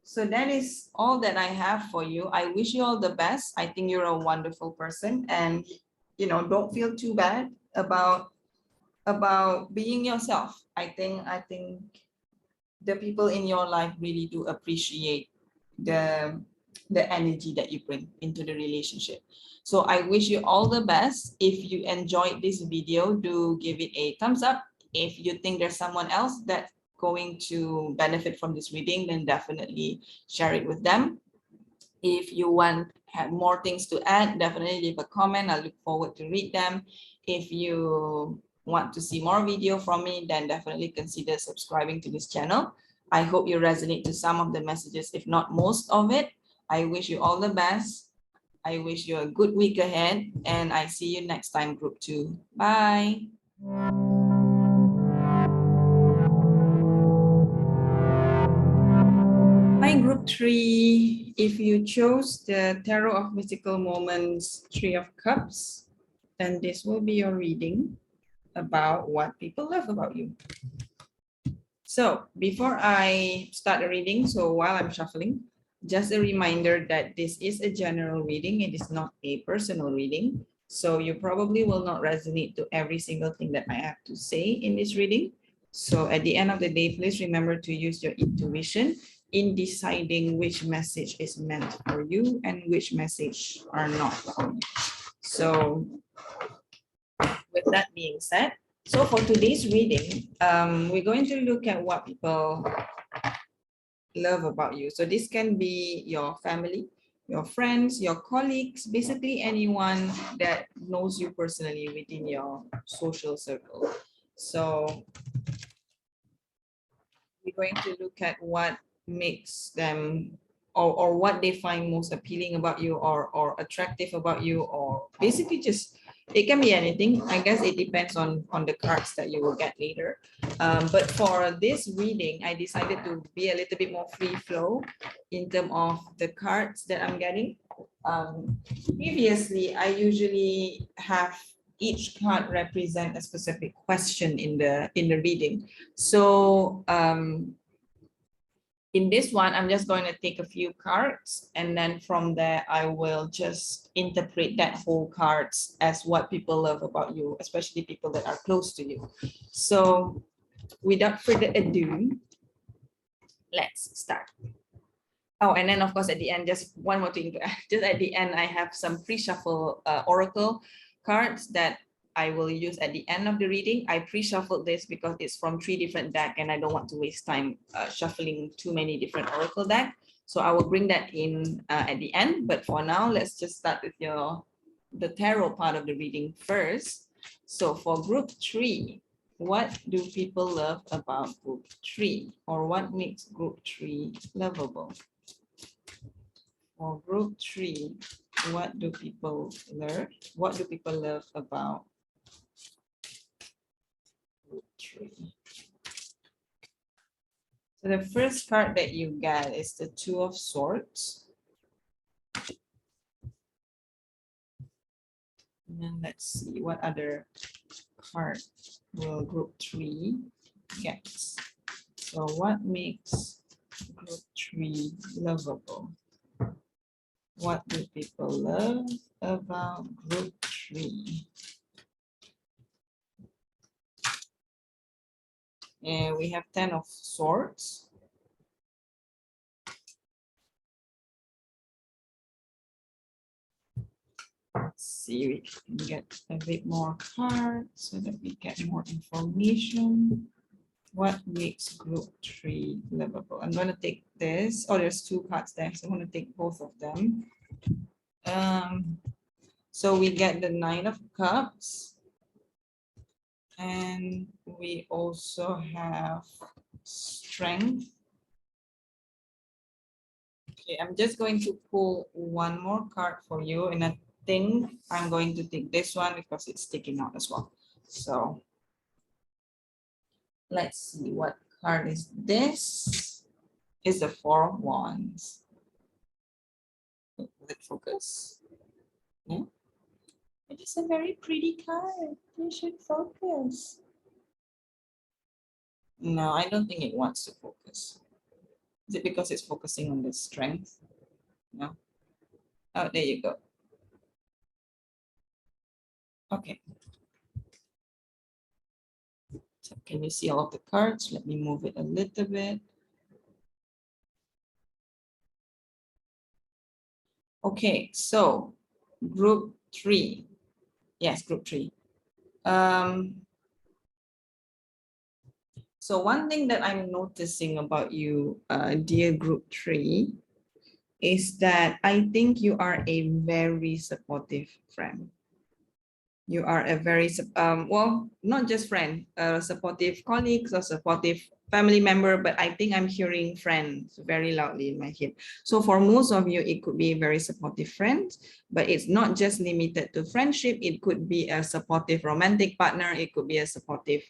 So that is all that I have for you. I wish you all the best. I think you're a wonderful person, and don't feel too bad about being yourself. I think the people in your life really do appreciate the energy that you bring into the relationship. So I wish you all the best. If you enjoyed this video, do give it a thumbs up. If you think there's someone else that's going to benefit from this reading, then definitely share it with them. If you want have more things to add, definitely leave a comment. I look forward to read them. If you want to see more video from me, then definitely consider subscribing to this channel. I hope you resonate to some of the messages, if not most of it. I wish you all the best. I wish you a good week ahead, and I see you next time, group 2. Bye. Hi, group 3. If you chose the Tarot of Mystical Moments, 3 of Cups, then this will be your reading about what people love about you. So before I start the reading, so while I'm shuffling, just a reminder that this is a general reading. It is not a personal reading. So you probably will not resonate to every single thing that I have to say in this reading. So at the end of the day, please remember to use your intuition in deciding which message is meant for you and which message are not for you. So with that being said, so for today's reading, we're going to look at what people love about you. So this can be your family, your friends, your colleagues, basically anyone that knows you personally within your social circle. So we're going to look at what makes them or what they find most appealing about you or attractive about you, or basically just it can be anything. I guess it depends on the cards that you will get later. But for this reading, I decided to be a little bit more free flow in terms of the cards that I'm getting. Previously, I usually have each card represent a specific question in the reading. So in this one, I'm just going to take a few cards, and then from there, I will just interpret that whole cards as what people love about you, especially people that are close to you. So without further ado, let's start. Oh, and then of course, at the end, just one more thing. Just at the end, I have some pre-shuffle oracle cards that I will use at the end of the reading. I pre-shuffled this because it's from 3 different decks, and I don't want to waste time shuffling too many different oracle decks. So I will bring that in at the end. But for now, let's just start with the tarot part of the reading first. So for group 3, what do people love about group 3, or what makes group 3 lovable? For group 3, what do people love? What do people love about group 3? So the first card that you get is the 2 of Swords. And then let's see what other card will group 3 get. So what makes group 3 lovable? What do people love about group 3? And we have 10 of Swords. Let's see, we can get a bit more cards so that we get more information. What makes group 3 lovable? I'm going to take this. Oh, there's 2 cards there, so I'm going to take both of them. So we get the 9 of Cups. And we also have strength. Okay, I'm just going to pull one more card for you, and I think I'm going to take this one because it's sticking out as well. So let's see what card is this. Is the Four of Wands. Will it focus? Yeah. It is a very pretty card. You should focus. No, I don't think it wants to focus. Is it because it's focusing on the strength? No. Oh, there you go. Okay. So can you see all of the cards? Let me move it a little bit. Okay, so group 3. Yes, group 3. So one thing that I'm noticing about you, dear group 3, is that I think you are a very supportive friend. You are a very, well, not just friend, supportive colleagues or supportive family member, but I think I'm hearing friends very loudly in my head. So for most of you, it could be a very supportive friend, but it's not just limited to friendship. It could be a supportive romantic partner. It could be a supportive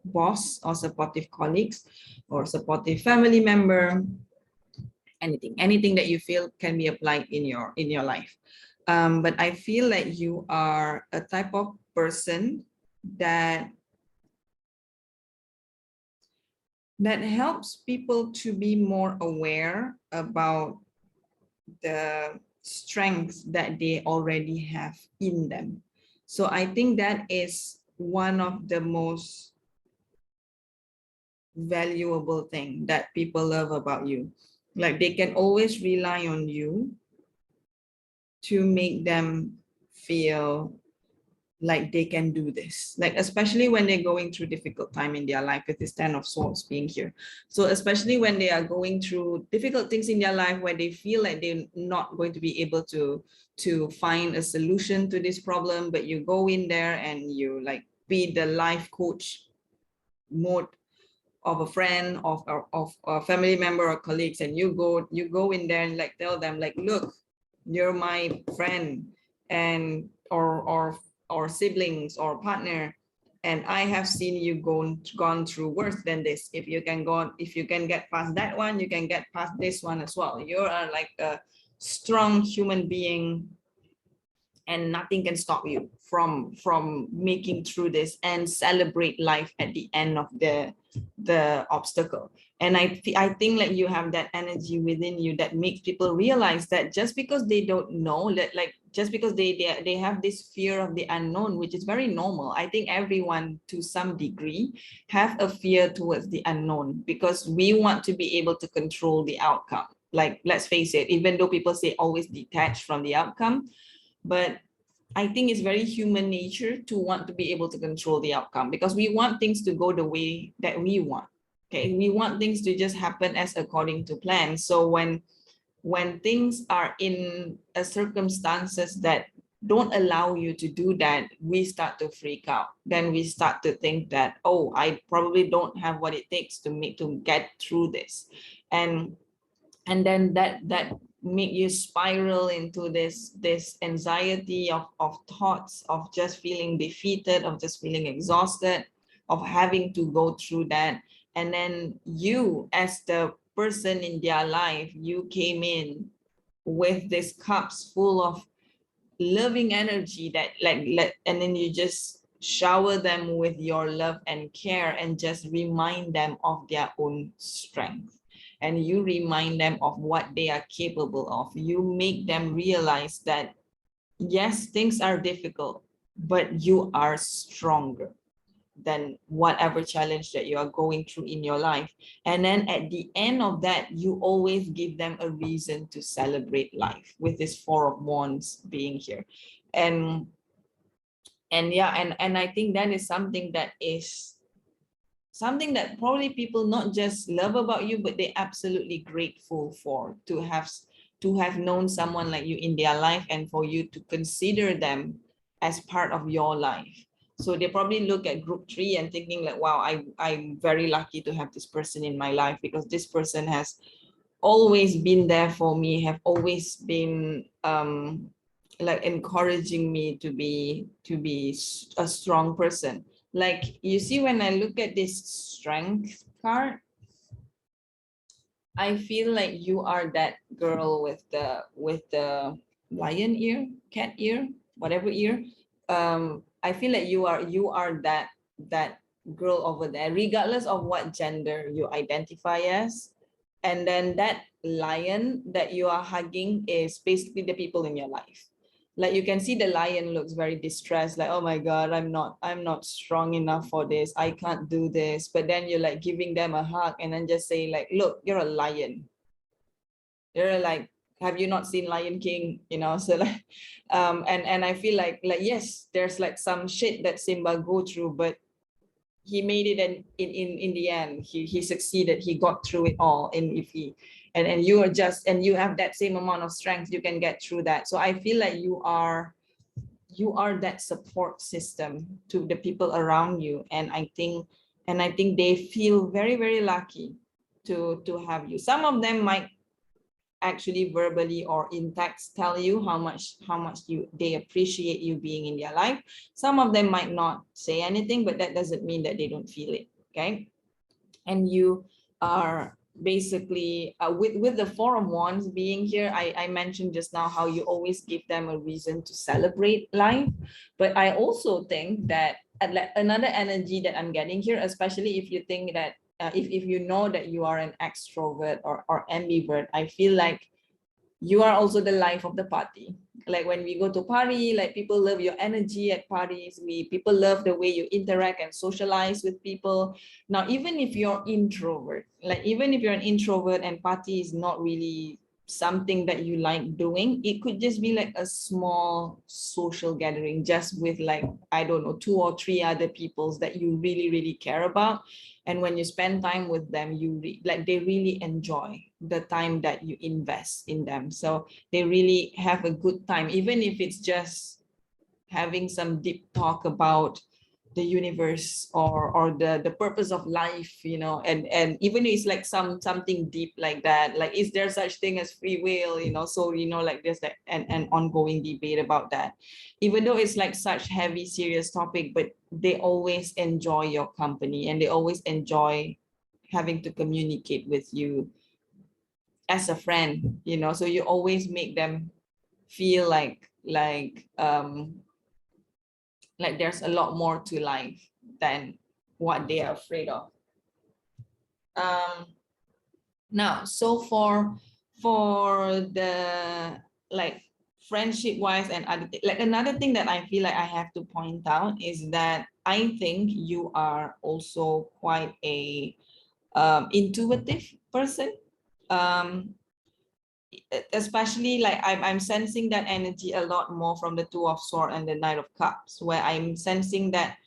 boss or supportive colleagues or supportive family member. Anything that you feel can be applied in your life. But I feel like you are a type of person that helps people to be more aware about the strengths that they already have in them. So I think that is one of the most valuable thing that people love about you. Like they can always rely on you to make them feel like they can do this, like especially when they're going through difficult time in their life, with this 10 of Swords being here. So especially when they are going through difficult things in their life, where they feel like they're not going to be able to find a solution to this problem, but you go in there and you like be the life coach mode of a friend, of a family member or colleagues, and you go in there and like tell them like, look, you're my friend and or siblings or partner, and I have seen you gone through worse than this. If you can get past that one, you can get past this one as well. You are like a strong human being, and nothing can stop you from making through this and celebrate life at the end of the obstacle. And I think like you have that energy within you that makes people realize that just because they don't know, that like just because they have this fear of the unknown, which is very normal. I think everyone to some degree have a fear towards the unknown, because we want to be able to control the outcome. Like, let's face it, even though people say always detach from the outcome, but I think it's very human nature to want to be able to control the outcome, because we want things to go the way that we want. Okay, we want things to just happen as according to plan. So when things are in a circumstances that don't allow you to do that, we start to freak out. Then we start to think that, oh, I probably don't have what it takes to get through this. And then that make you spiral into this anxiety of thoughts, of just feeling defeated, of just feeling exhausted, of having to go through that. And then you, as the person in their life, you came in with these cups full of loving energy that and then you just shower them with your love and care, and just remind them of their own strength, and you remind them of what they are capable of. You make them realize that yes, things are difficult, but you are stronger than whatever challenge that you are going through in your life. And then at the end of that, you always give them a reason to celebrate life, with this Four of Wands being here. And yeah, and I think that is something that probably people not just love about you, but they're absolutely grateful for, to have known someone like you in their life, and for you to consider them as part of your life. So they probably look at group 3 and thinking like, wow, I'm very lucky to have this person in my life, because this person has always been there for me, have always been like encouraging me to be a strong person. Like you see, when I look at this strength card, I feel like you are that girl with the lion ear, cat ear, whatever ear. I feel like you are that girl over there, regardless of what gender you identify as. And then that lion that you are hugging is basically the people in your life. Like you can see the lion looks very distressed, like, oh my God, I'm not strong enough for this, I can't do this. But then you're like giving them a hug and then just say like, look, you're a lion. You're like, have you not seen Lion King? So like, and I feel like yes, there's like some shit that Simba go through, but he made it, and in the end he succeeded, he got through it all. And if he and you are just, and you have that same amount of strength, you can get through that. So I feel like you are that support system to the people around you. And I think they feel very, very lucky to have you. Some of them might actually verbally or in text tell you how much they appreciate you being in their life. Some of them might not say anything, but that doesn't mean that they don't feel it. Okay. And you are basically with the Four of Wands being here, I mentioned just now how you always give them a reason to celebrate life. But I also think that another energy that I'm getting here, especially if you think that if you know that you are an extrovert or ambivert, I feel like you are also the life of the party. Like when we go to party, like people love your energy at parties. People love the way you interact and socialize with people. Now, even if you're introvert, like even if you're an introvert and party is not really something that you like doing, it could just be like a small social gathering just with like, I don't know, 2 or 3 other peoples that you really, really care about. And when you spend time with them, like they really enjoy the time that you invest in them. So they really have a good time, even if it's just having some deep talk about the universe or the purpose of life, and even if it's like something deep like that, like is there such thing as free will, so like there's that an ongoing debate about that, even though it's like such heavy serious topic. But they always enjoy your company, and they always enjoy having to communicate with you as a friend, so you always make them feel like there's a lot more to life than what they are afraid of. Now, so for the like friendship wise and other like another thing that I feel like I have to point out is that I think you are also quite a intuitive person. Especially like I'm sensing that energy a lot more from the Two of Swords and the Knight of Cups, where I'm sensing that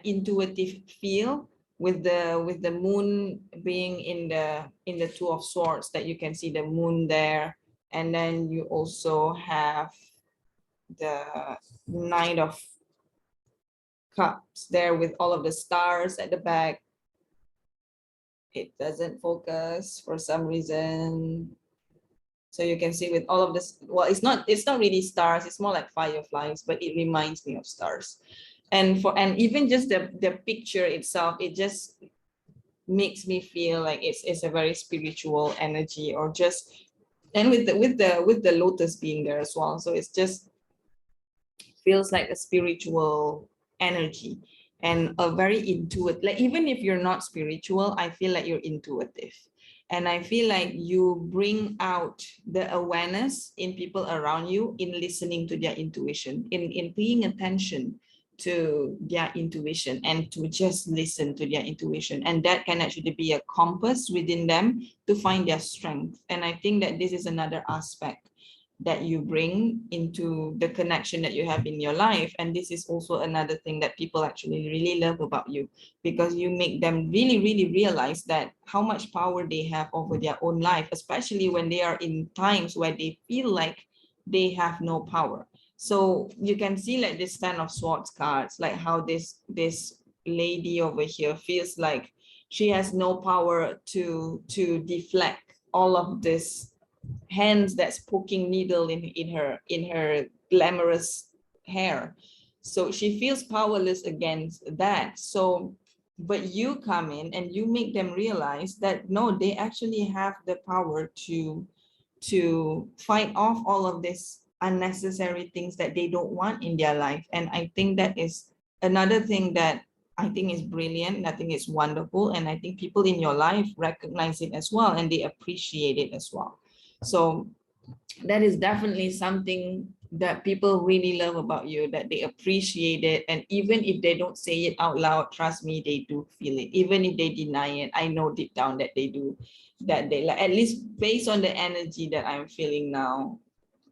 intuitive feel with the moon being in the Two of Swords, that you can see the moon there. And then you also have the Knight of Cups there with all of the stars at the back. It doesn't focus for some reason. So you can see with all of this, well, it's not really stars, it's more like fireflies, but it reminds me of stars. And even just the picture itself, it just makes me feel like it's a very spiritual energy, or just, and with the lotus being there as well. So it's just feels like a spiritual energy and a very intuitive, like even if you're not spiritual, I feel like you're intuitive. And I feel like you bring out the awareness in people around you in listening to their intuition, in paying attention to their intuition, and to just listen to their intuition. And that can actually be a compass within them to find their strength. And I think that this is another aspect that you bring into the connection that you have in your life. And this is also another thing that people actually really love about you, because you make them really, really realize that how much power they have over their own life, especially when they are in times where they feel like they have no power. So you can see like this Ten of Swords cards, like how this lady over here feels like she has no power to deflect all of this hands that's poking needle in her glamorous hair. So she feels powerless against that. So but you come in and you make them realize that no, they actually have the power to fight off all of this unnecessary things that they don't want in their life. And I think that is another thing that I think is brilliant. I think it's wonderful. And I think people in your life recognize it as well, and they appreciate it as well. So that is definitely something that people really love about you, that they appreciate it. And even if they don't say it out loud, trust me, they do feel it. Even if they deny it, I know deep down that they do, that they like, at least based on the energy that I'm feeling now,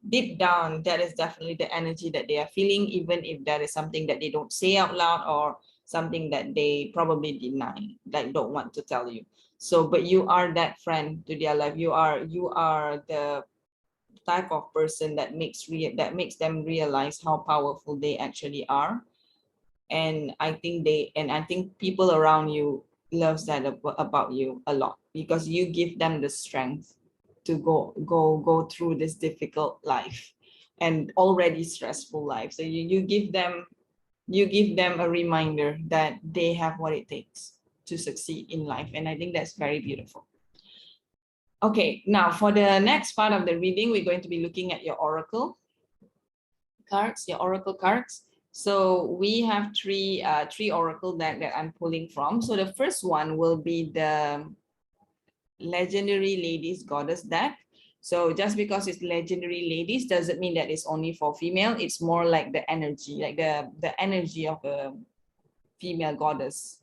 deep down, that is definitely the energy that they are feeling, even if that is something that they don't say out loud or something that they probably deny, like don't want to tell you. So, but you are that friend to their life. You are the type of person that makes them realize how powerful they actually are. And I think people around you loves that about you a lot, because you give them the strength to go through this difficult life and already stressful life. So you give them a reminder that they have what it takes to succeed in life. And I think that's very beautiful. Okay, now for the next part of the reading, we're going to be looking at your oracle cards, your oracle cards. So we have three oracle deck that I'm pulling from. So the first one will be the Legendary Ladies Goddess deck. So just because it's legendary ladies doesn't mean that it's only for female. It's more like the energy, like the energy of a female goddess.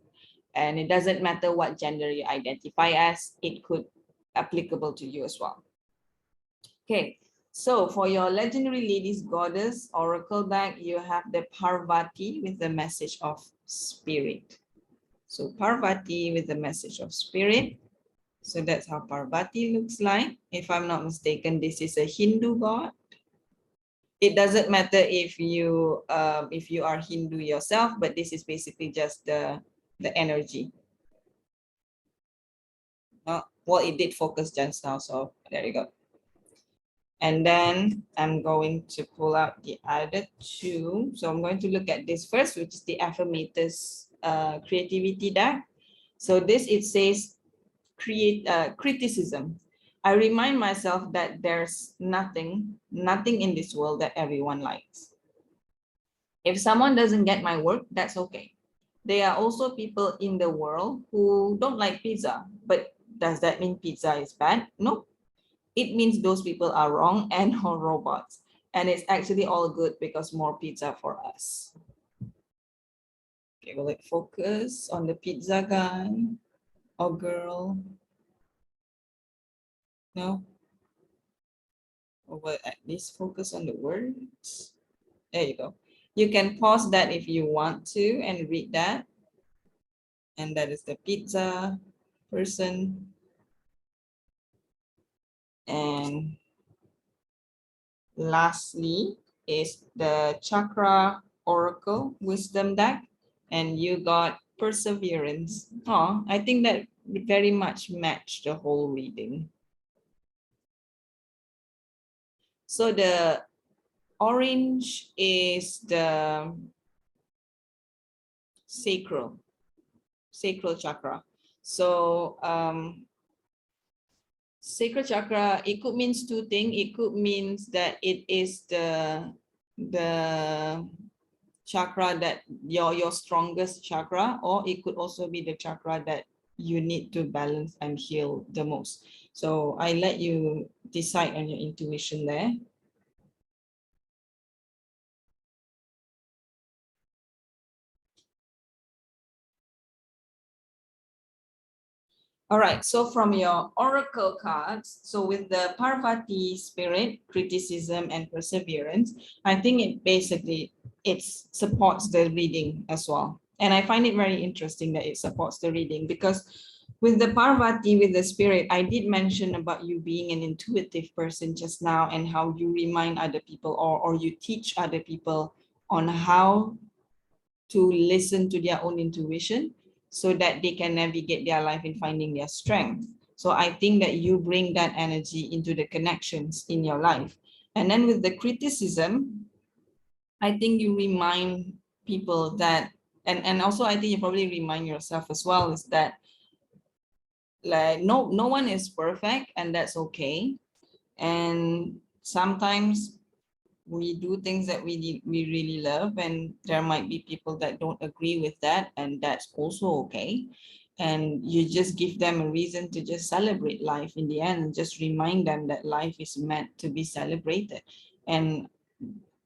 And it doesn't matter what gender you identify as, it could applicable to you as well. Okay, so for your Legendary Ladies Goddess Oracle deck, you have the Parvati with the message of spirit. So Parvati with the message of spirit. So that's how Parvati looks like. If I'm not mistaken, this is a Hindu god. It doesn't matter if you are Hindu yourself, but this is basically just the energy. Well, it did focus just now, so there you go. And then I'm going to pull out the other two. So I'm going to look at this first, which is the Affirmators creativity deck. So this, it says criticism. I remind myself that there's nothing in this world that everyone likes. If someone doesn't get my work, that's okay. There are also people in the world who don't like pizza, but does that mean pizza is bad? No, it means those people are wrong and or robots. And it's actually all good because more pizza for us. Okay, will it focus on the pizza guy or girl? No? Or will at least focus on the words? There you go. You can pause that if you want to and read that. And that is the pizza person. And lastly is the Chakra Oracle Wisdom deck. And you got Perseverance. Oh, I think that very much matched the whole reading. So the orange is the sacral chakra. So sacral chakra, it could mean two things. It could mean that it is the chakra that your strongest chakra, or it could also be the chakra that you need to balance and heal the most. So I let you decide on your intuition there. All right, so from your oracle cards, so with the Parvati spirit, criticism, and perseverance, I think it basically, it supports the reading as well. And I find it very interesting that it supports the reading, because With the Parvati, with the spirit, I did mention about you being an intuitive person just now and how you remind other people or you teach other people on how to listen to their own intuition so that they can navigate their life in finding their strength. So I think that you bring that energy into the connections in your life. And then with the criticism, I think you remind people that, and also I think you probably remind yourself as well, is that like no one is perfect, and that's okay. And sometimes we do things that we really love, and there might be people that don't agree with that, and that's also okay. And you just give them a reason to just celebrate life in the end, and just remind them that life is meant to be celebrated. And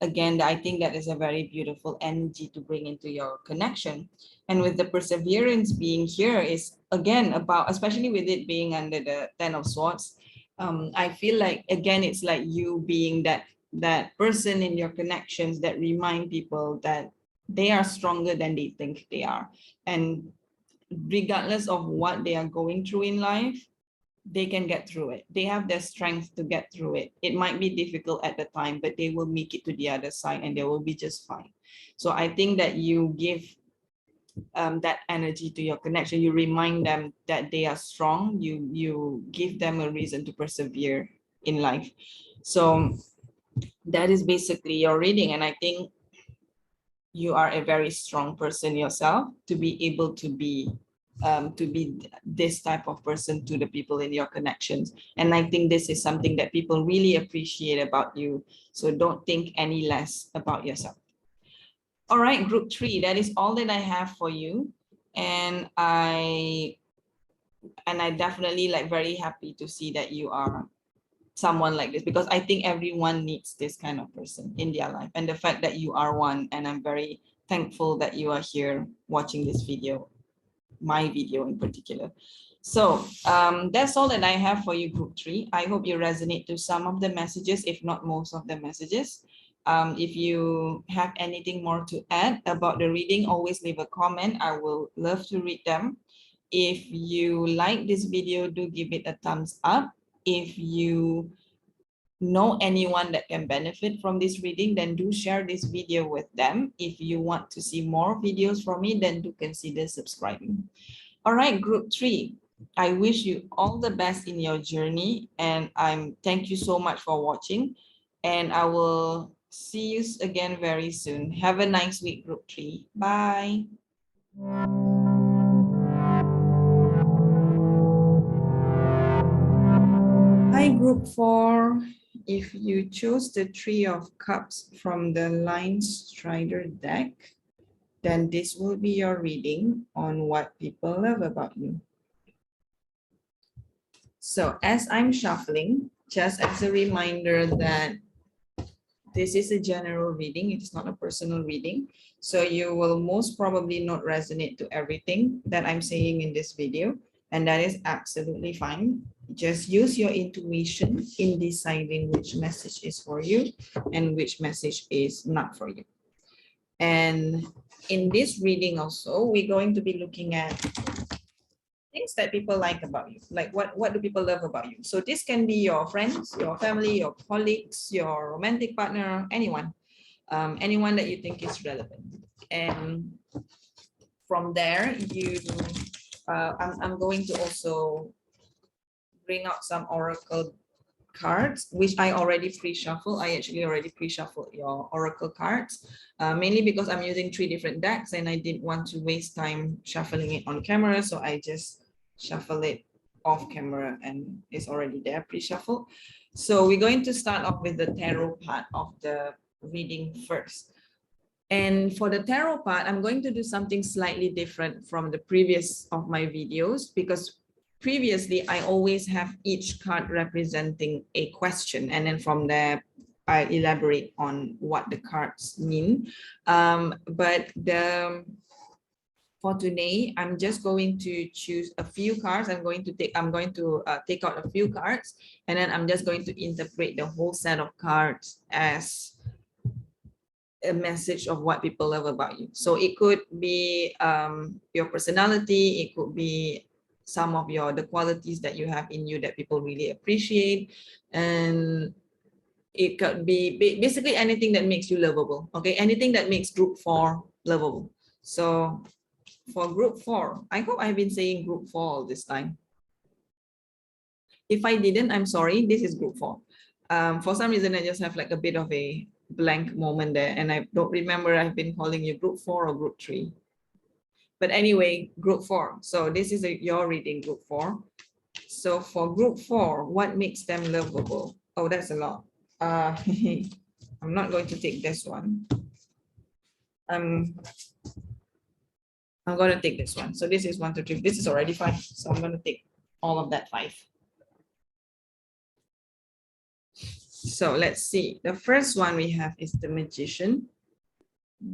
again, I think that is a very beautiful energy to bring into your connection. And with the perseverance being here is again about, especially with it being under the 10 of Swords, I feel like, again, it's like you being that person in your connections that remind people that they are stronger than they think they are. And regardless of what they are going through in life, they can get through it. They have the strength to get through it. It might be difficult at the time, but they will make it to the other side and they will be just fine. So I think that you give that energy to your connection. You remind them that they are strong. You give them a reason to persevere in life. So that is basically your reading. And I think you are a very strong person yourself to be able to be this type of person to the people in your connections. And I think this is something that people really appreciate about you. So don't think any less about yourself. All right, group 3, that is all that I have for you. And I definitely like very happy to see that you are someone like this, because I think everyone needs this kind of person in their life. And the fact that you are one, and I'm very thankful that you are here watching this video, my video in particular. So that's all that I have for you, group 3. I hope you resonate to some of the messages, if not most of the messages. If you have anything more to add about the reading, always leave a comment. I will love to read them. If you like this video, do give it a thumbs up. If you know anyone that can benefit from this reading, then do share this video with them. If you want to see more videos from me, then do consider subscribing. All right, group 3, I wish you all the best in your journey, and thank you so much for watching, and I will see you again very soon. Have a nice week, group 3. Bye. Hi, group 4. If you chose the 3 of Cups from the Linestrider deck, then this will be your reading on what people love about you. So as I'm shuffling, just as a reminder that this is a general reading, it's not a personal reading. So you will most probably not resonate to everything that I'm saying in this video, and that is absolutely fine. Just use your intuition in deciding which message is for you and which message is not for you. And in this reading also, we're going to be looking at things that people like about you. Like what do people love about you? So this can be your friends, your family, your colleagues, your romantic partner, anyone, anyone that you think is relevant. And from there, I'm going to also bring out some oracle cards, which I already pre-shuffle. I actually already pre-shuffled your oracle cards, mainly because I'm using 3 different decks and I didn't want to waste time shuffling it on camera. So I just shuffle it off camera and it's already there pre-shuffled. So we're going to start off with the tarot part of the reading first. And for the tarot part, I'm going to do something slightly different from the previous of my videos, because previously I always have each card representing a question, and then from there I elaborate on what the cards mean. But for today, I'm just going to choose a few cards. I'm going to take out a few cards, and then I'm just going to interpret the whole set of cards as a message of what people love about you. So it could be your personality, it could be some of the qualities that you have in you that people really appreciate. And it could be basically anything that makes you lovable. Okay, anything that makes group 4 lovable. So for group 4, I hope I've been saying group 4 all this time. If I didn't, I'm sorry. This is group 4. For some reason, I just have like a bit of a blank moment there, and I don't remember I've been calling you group 4 or group 3. But anyway, group 4. So this is your reading, group 4. So for group 4, what makes them lovable? Oh, that's a lot. I'm not going to take this one. I'm going to take this one. So this is 1, 2, 3. This is already 5. So I'm going to take all of that 5. So let's see. The first one we have is the magician.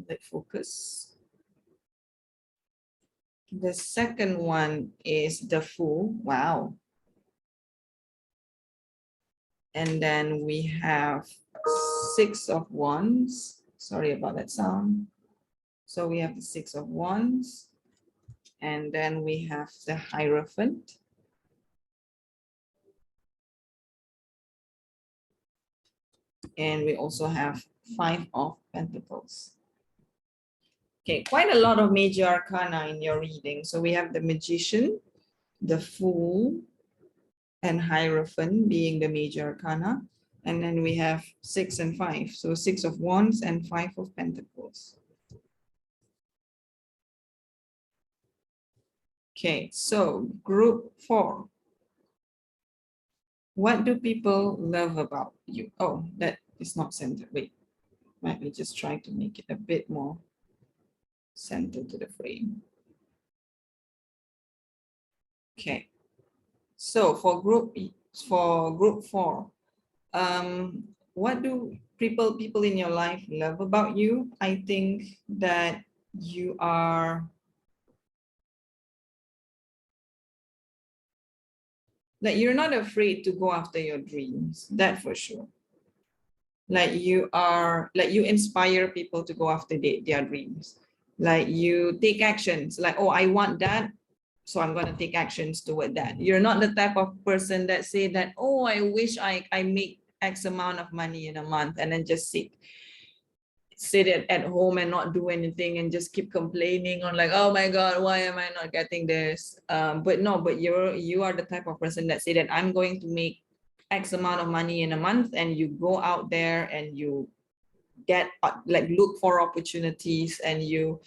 Let's focus. The second one is the fool. Wow. And then we have 6 of wands. Sorry about that sound. So we have the 6 of wands. And then we have the Hierophant. And we also have 5 of Pentacles. Okay, quite a lot of major arcana in your reading. So we have the Magician, the Fool, and Hierophant being the major arcana. And then we have 6 and 5. So 6 of Wands and 5 of Pentacles. Okay, so group 4. What do people love about you? Oh, that is not centered. Wait, let me just try to make it a bit more centered to the frame. Okay, so for group 4, what do people in your life love about you? I think that you are like, you're not afraid to go after your dreams, that for sure. Like you inspire people to go after their dreams. Like you take actions, like, oh, I want that, so I'm going to take actions toward that. You're not the type of person that say that, oh, I wish I make X amount of money in a month and then just sit at home and not do anything and just keep complaining on like, oh my God, why am I not getting this? But you are the type of person that say that I'm going to make X amount of money in a month, and you go out there and you get like look for opportunities and you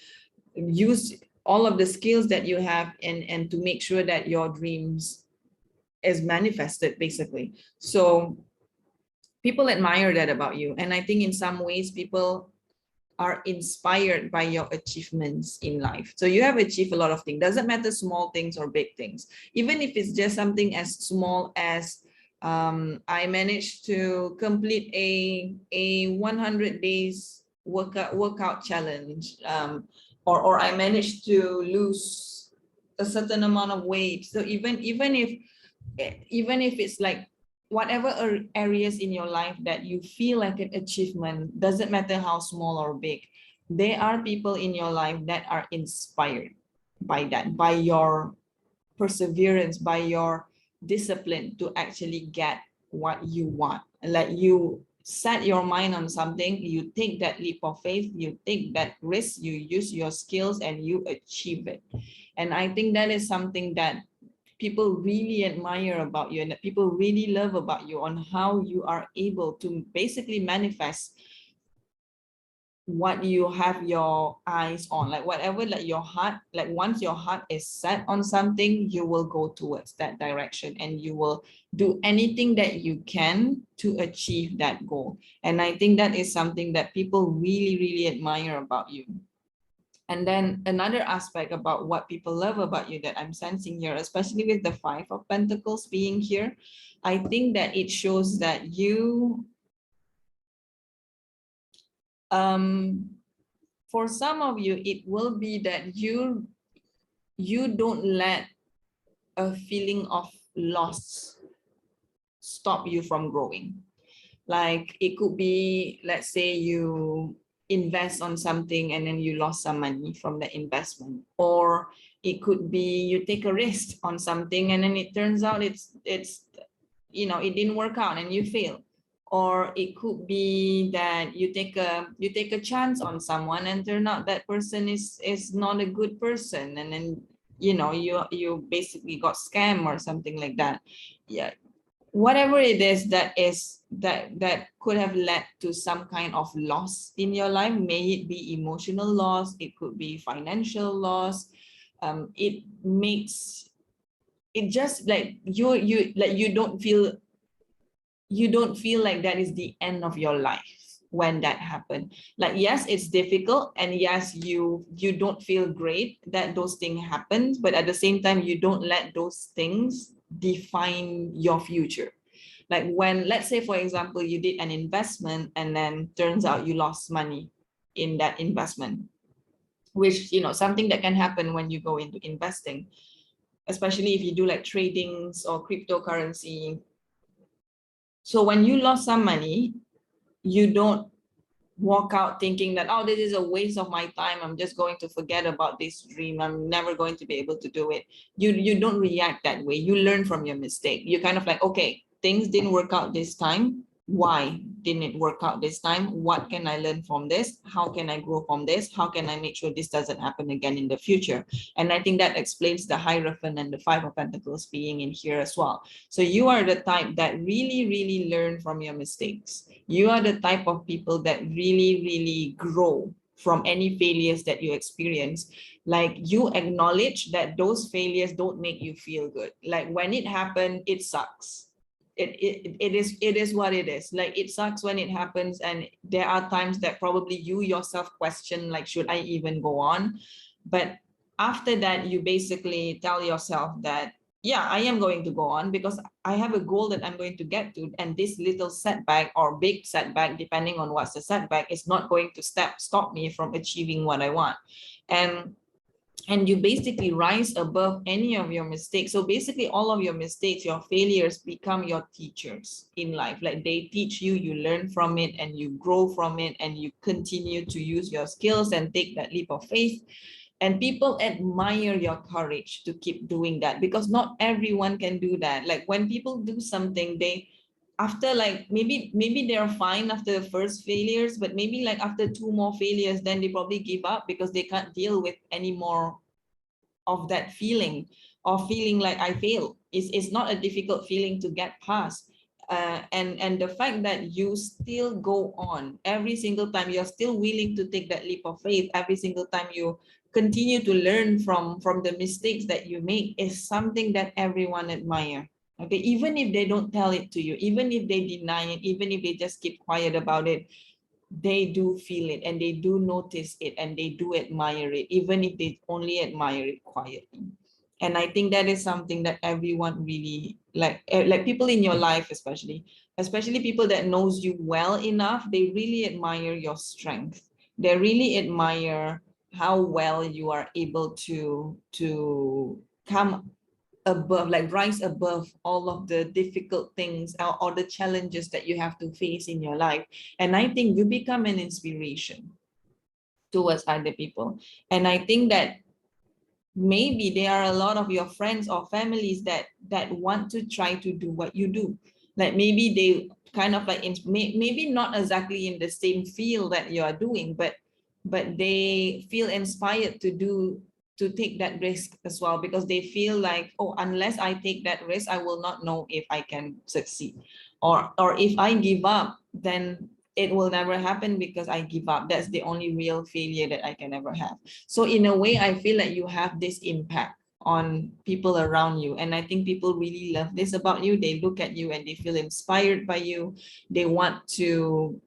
use all of the skills that you have and to make sure that your dreams is manifested basically. So people admire that about you, and I think in some ways people are inspired by your achievements in life. So you have achieved a lot of things. Doesn't matter small things or big things. Even if it's just something as small as I managed to complete a 100 days workout challenge, or I managed to lose a certain amount of weight. So even if it's like whatever areas in your life that you feel like an achievement, doesn't matter how small or big, there are people in your life that are inspired by that, by your perseverance, by your discipline to actually get what you want. Like you set your mind on something, you take that leap of faith, you take that risk, you use your skills and you achieve it. And I think that is something that people really admire about you and that people really love about you, on how you are able to basically manifest what you have your eyes on, like whatever, like your heart, like once your heart is set on something, you will go towards that direction and you will do anything that you can to achieve that goal. And I think that is something that people really admire about you. And then another aspect about what people love about you that I'm sensing here, especially with the 5 of Pentacles being here, I think that it shows that you, for some of you, it will be that you don't let a feeling of loss stop you from growing. Like it could be, let's say you invest on something and then you lost some money from the investment, or it could be you take a risk on something and then it turns out it's it didn't work out and you fail. Or it could be that you take a chance on someone and turn out that person is not a good person, and then you basically got scammed or something like that. Yeah, whatever it is that could have led to some kind of loss in your life, may it be emotional loss, it could be financial loss. It makes it just like you don't feel like that is the end of your life when that happened. Like, yes, it's difficult, and yes, you don't feel great that those things happen, but at the same time you don't let those things define your future. Like, when, let's say for example, you did an investment and then turns out you lost money in that investment, which something that can happen when you go into investing, especially if you do like tradings or cryptocurrency. So when you lost some money, you don't walk out thinking that, oh, this is a waste of my time, I'm just going to forget about this dream, I'm never going to be able to do it. You don't react that way. You learn from your mistake. You kind of like, okay, things didn't work out this time. Why didn't it work out this time? What can I learn from this? How can I grow from this? How can I make sure this doesn't happen again in the future? And I think that explains the Hierophant and the Five of Pentacles being in here as well. So you are the type that really learn from your mistakes. You are the type of people that really grow from any failures that you experience. Like, you acknowledge that those failures don't make you feel good. Like, when it happened, it sucks. It is what it is. Like, it sucks when it happens, and there are times that probably you yourself question, like, should I even go on? But after that, you basically tell yourself that, yeah, I am going to go on because I have a goal that I'm going to get to, and this little setback or big setback, depending on what's the setback, is not going to stop me from achieving what I want. And you basically rise above any of your mistakes. So basically all of your mistakes, your failures, become your teachers in life. Like, they teach you, you learn from it, and you grow from it, and you continue to use your skills and take that leap of faith. And people admire your courage to keep doing that, because not everyone can do that. Like, when people do something, they, after like maybe they're fine after the first failures, but maybe like after 2 more failures, then they probably give up because they can't deal with any more of that feeling, or feeling like I fail. It's not a difficult feeling to get past. And the fact that you still go on every single time, you're still willing to take that leap of faith every single time, you continue to learn from the mistakes that you make, is something that everyone admire. Okay, even if they don't tell it to you, even if they deny it, even if they just keep quiet about it, they do feel it, and they do notice it, and they do admire it, even if they only admire it quietly. And I think that is something that everyone really like people in your life, especially people that knows you well enough, they really admire your strength. They really admire how well you are able to come above, like rise above all of the difficult things, or the challenges that you have to face in your life. And I think you become an inspiration towards other people. And I think that maybe there are a lot of your friends or families that want to try to do what you do. Like, maybe they kind of like maybe not exactly in the same field that you are doing, but they feel inspired to take that risk as well, because they feel like, oh, unless I take that risk, I will not know if I can succeed, or if I give up, then it will never happen because I give up. That's the only real failure that I can ever have. So in a way, I feel like you have this impact on people around you. And I think people really love this about you. They look at you and they feel inspired by you. They want to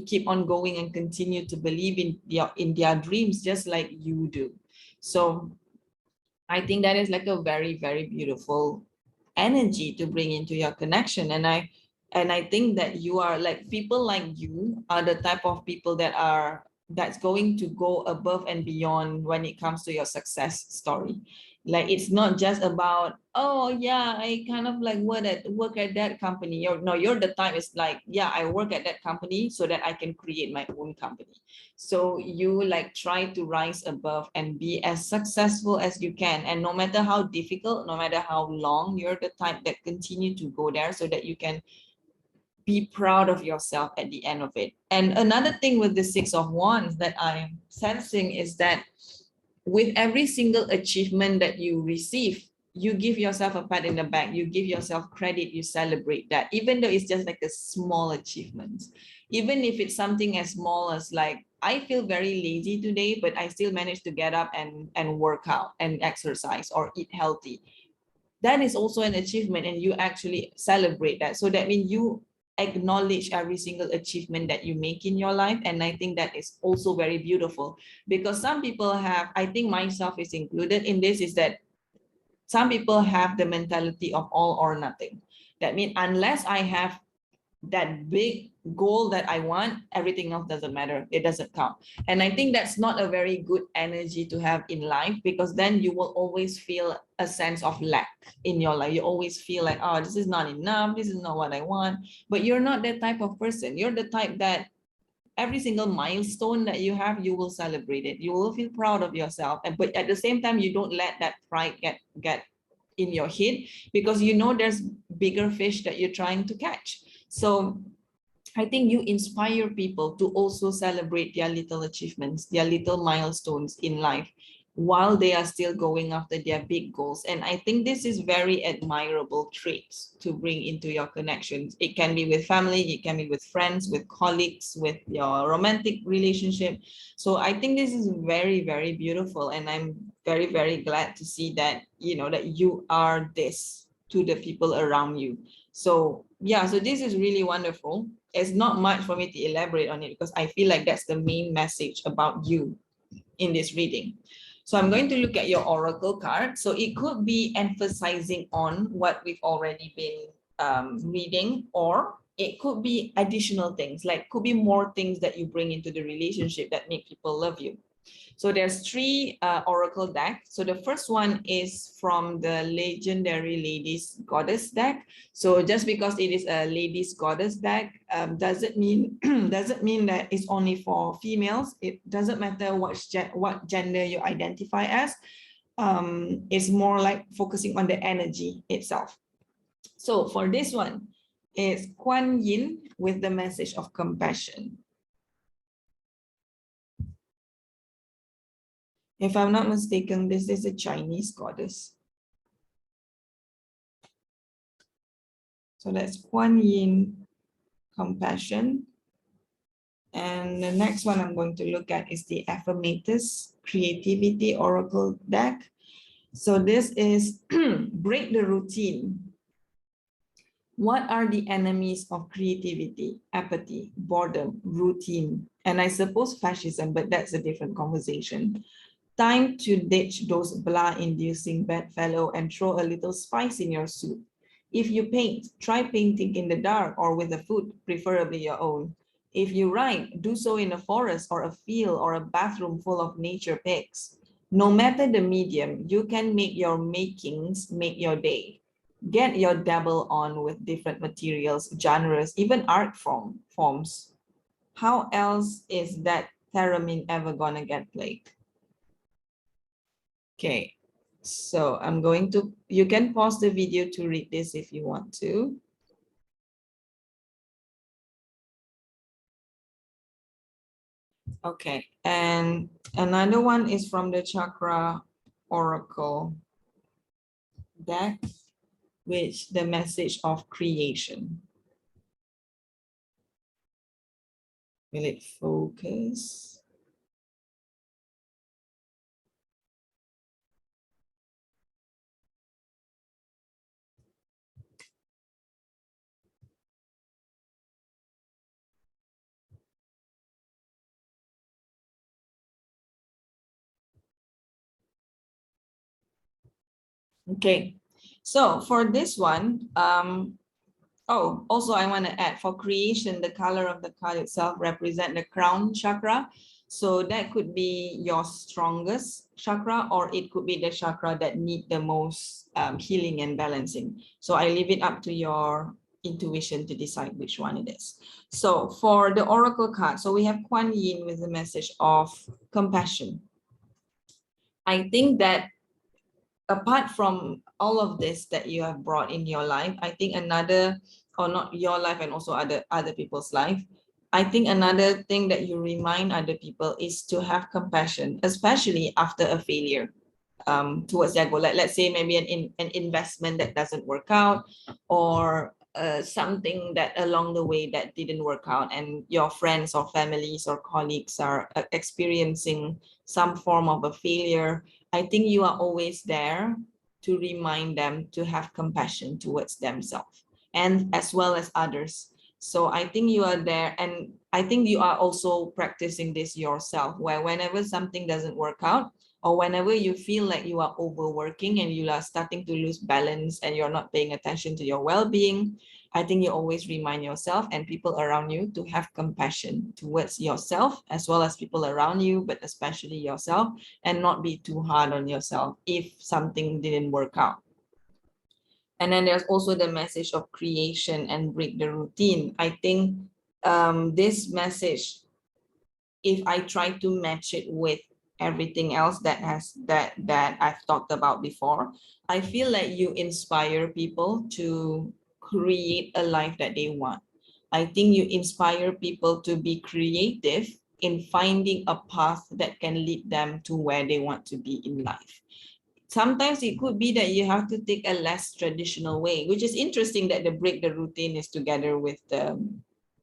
keep on going and continue to believe in their dreams, just like you do. So I think that is like a very beautiful energy to bring into your connection. And I think that you are like, people like you are the type of people that's going to go above and beyond when it comes to your success story. Like, it's not just about, oh yeah, I kind of like work at that company. You're the type is like, yeah, I work at that company so that I can create my own company. So you like try to rise above and be as successful as you can. And no matter how difficult, no matter how long, you're the type that continue to go there so that you can be proud of yourself at the end of it. And another thing with the Six of Wands that I'm sensing is that with every single achievement that you receive, you give yourself a pat in the back, you give yourself credit, you celebrate that, even though it's just like a small achievement. Even if it's something as small as like, I feel very lazy today, but I still managed to get up and work out and exercise or eat healthy. That is also an achievement, and you actually celebrate that. So that means you acknowledge every single achievement that you make in your life. And I think that is also very beautiful, because some people have, I think myself is included in this, is that some people have the mentality of all or nothing. That means unless I have that big goal that I want, everything else doesn't matter. It doesn't count. And I think that's not a very good energy to have in life, because then you will always feel a sense of lack in your life. You always feel like, oh, this is not enough. This is not what I want. But you're not that type of person. You're the type that every single milestone that you have, you will celebrate it. You will feel proud of yourself. But at the same time, you don't let that pride get in your head, because you know there's bigger fish that you're trying to catch. So I think you inspire people to also celebrate their little achievements, their little milestones in life, while they are still going after their big goals. And I think this is very admirable traits to bring into your connections. It can be with family, it can be with friends, with colleagues, with your romantic relationship. So I think this is very, very beautiful. And I'm very, very glad to see that, you know, that you are this to the people around you. So yeah, so this is really wonderful. It's not much for me to elaborate on it, because I feel like that's the main message about you in this reading. So I'm going to look at your oracle card. So it could be emphasizing on what we've already been reading, or it could be additional things, like could be more things that you bring into the relationship that make people love you. So there's three oracle decks. So the first one is from the legendary ladies goddess deck. So just because it is a ladies goddess deck, doesn't mean that it's only for females. It doesn't matter what gender you identify as. It's more like focusing on the energy itself. So for this one, it's Kuan Yin with the message of compassion. If I'm not mistaken, this is a Chinese goddess. So that's Kuan Yin, compassion. And the next one I'm going to look at is the Affirmators, creativity oracle deck. So this is break the routine. What are the enemies of creativity? Apathy, boredom, routine, and I suppose fascism, but that's a different conversation. Time to ditch those blah-inducing bedfellow and throw a little spice in your soup. If you paint, try painting in the dark or with a food, preferably your own. If you write, do so in a forest or a field or a bathroom full of nature pics. No matter the medium, you can make your makings make your day. Get your dabble on with different materials, genres, even art forms. How else is that theremin ever gonna get played? Okay, so I'm going to, you can pause the video to read this if you want to. Okay, and another one is from the Chakra Oracle deck, which the message of creation. Will it focus? Okay, so for this one, oh, also I want to add, for creation, the color of the card itself represent the crown chakra. So that could be your strongest chakra, or it could be the chakra that need the most healing and balancing. So I leave it up to your intuition to decide which one it is. So for the oracle card, so we have Kuan Yin with the message of compassion. I think that apart from all of this that you have brought in your life, I think another, or not your life and also other people's life, I think another thing that you remind other people is to have compassion, especially after a failure towards their goal. Like, let's say maybe an investment that doesn't work out, or something that along the way that didn't work out, and your friends or families or colleagues are experiencing some form of a failure. I think you are always there to remind them to have compassion towards themselves and as well as others. So I think you are there, and I think you are also practicing this yourself, where whenever something doesn't work out, or whenever you feel like you are overworking and you are starting to lose balance and you're not paying attention to your well-being, I think you always remind yourself and people around you to have compassion towards yourself as well as people around you, but especially yourself, and not be too hard on yourself if something didn't work out. And then there's also the message of creation and break the routine. I think this message, if I try to match it with everything else that I've talked about before, I feel like you inspire people to create a life that they want. I think you inspire people to be creative in finding a path that can lead them to where they want to be in life. Sometimes it could be that you have to take a less traditional way, which is interesting that the break the routine is together with the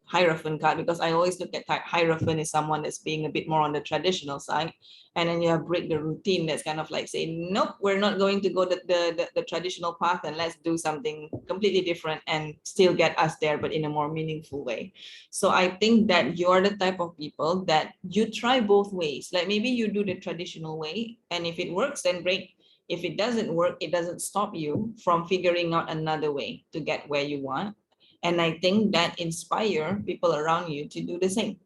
Hierophant card, because I always look at Hierophant as someone that's being a bit more on the traditional side, and then you have break the routine that's kind of like saying, nope, we're not going to go the traditional path, and let's do something completely different and still get us there, but in a more meaningful way. So I think that you're the type of people that you try both ways. Like maybe you do the traditional way, and if it works, then great. If it doesn't work, it doesn't stop you from figuring out another way to get where you want. And I think that inspire people around you to do the same.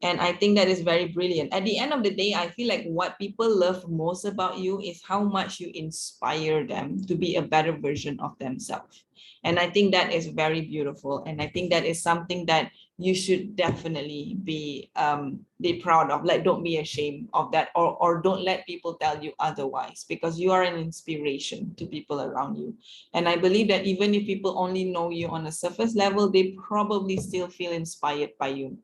And I think that is very brilliant. At the end of the day, I feel like what people love most about you is how much you inspire them to be a better version of themselves. And I think that is very beautiful. And I think that is something that you should definitely be proud of. Like, don't be ashamed of that, or don't let people tell you otherwise, because you are an inspiration to people around you. And I believe that even if people only know you on a surface level, they probably still feel inspired by you.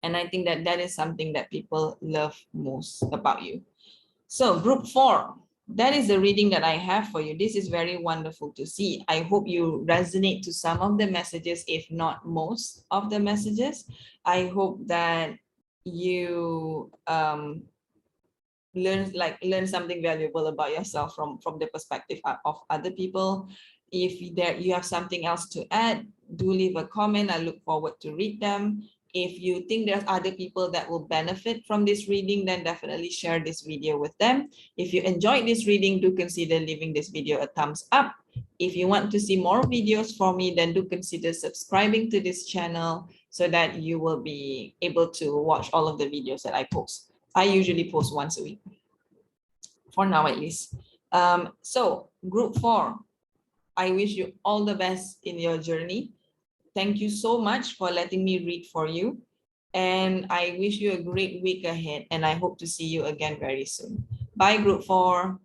And I think that that is something that people love most about you. So group 4, that is the reading that I have for you. This is very wonderful to see. I hope you resonate to some of the messages, if not most of the messages. I hope that you learn something valuable about yourself from the perspective of other people. If you have something else to add, do leave a comment. I look forward to read them. If you think there's other people that will benefit from this reading, then definitely share this video with them. If you enjoyed this reading, do consider leaving this video a thumbs up. If you want to see more videos from me, then do consider subscribing to this channel so that you will be able to watch all of the videos that I post. I usually post once a week, for now at least. So group 4, I wish you all the best in your journey. Thank you so much for letting me read for you. And I wish you a great week ahead, and I hope to see you again very soon. Bye, group 4.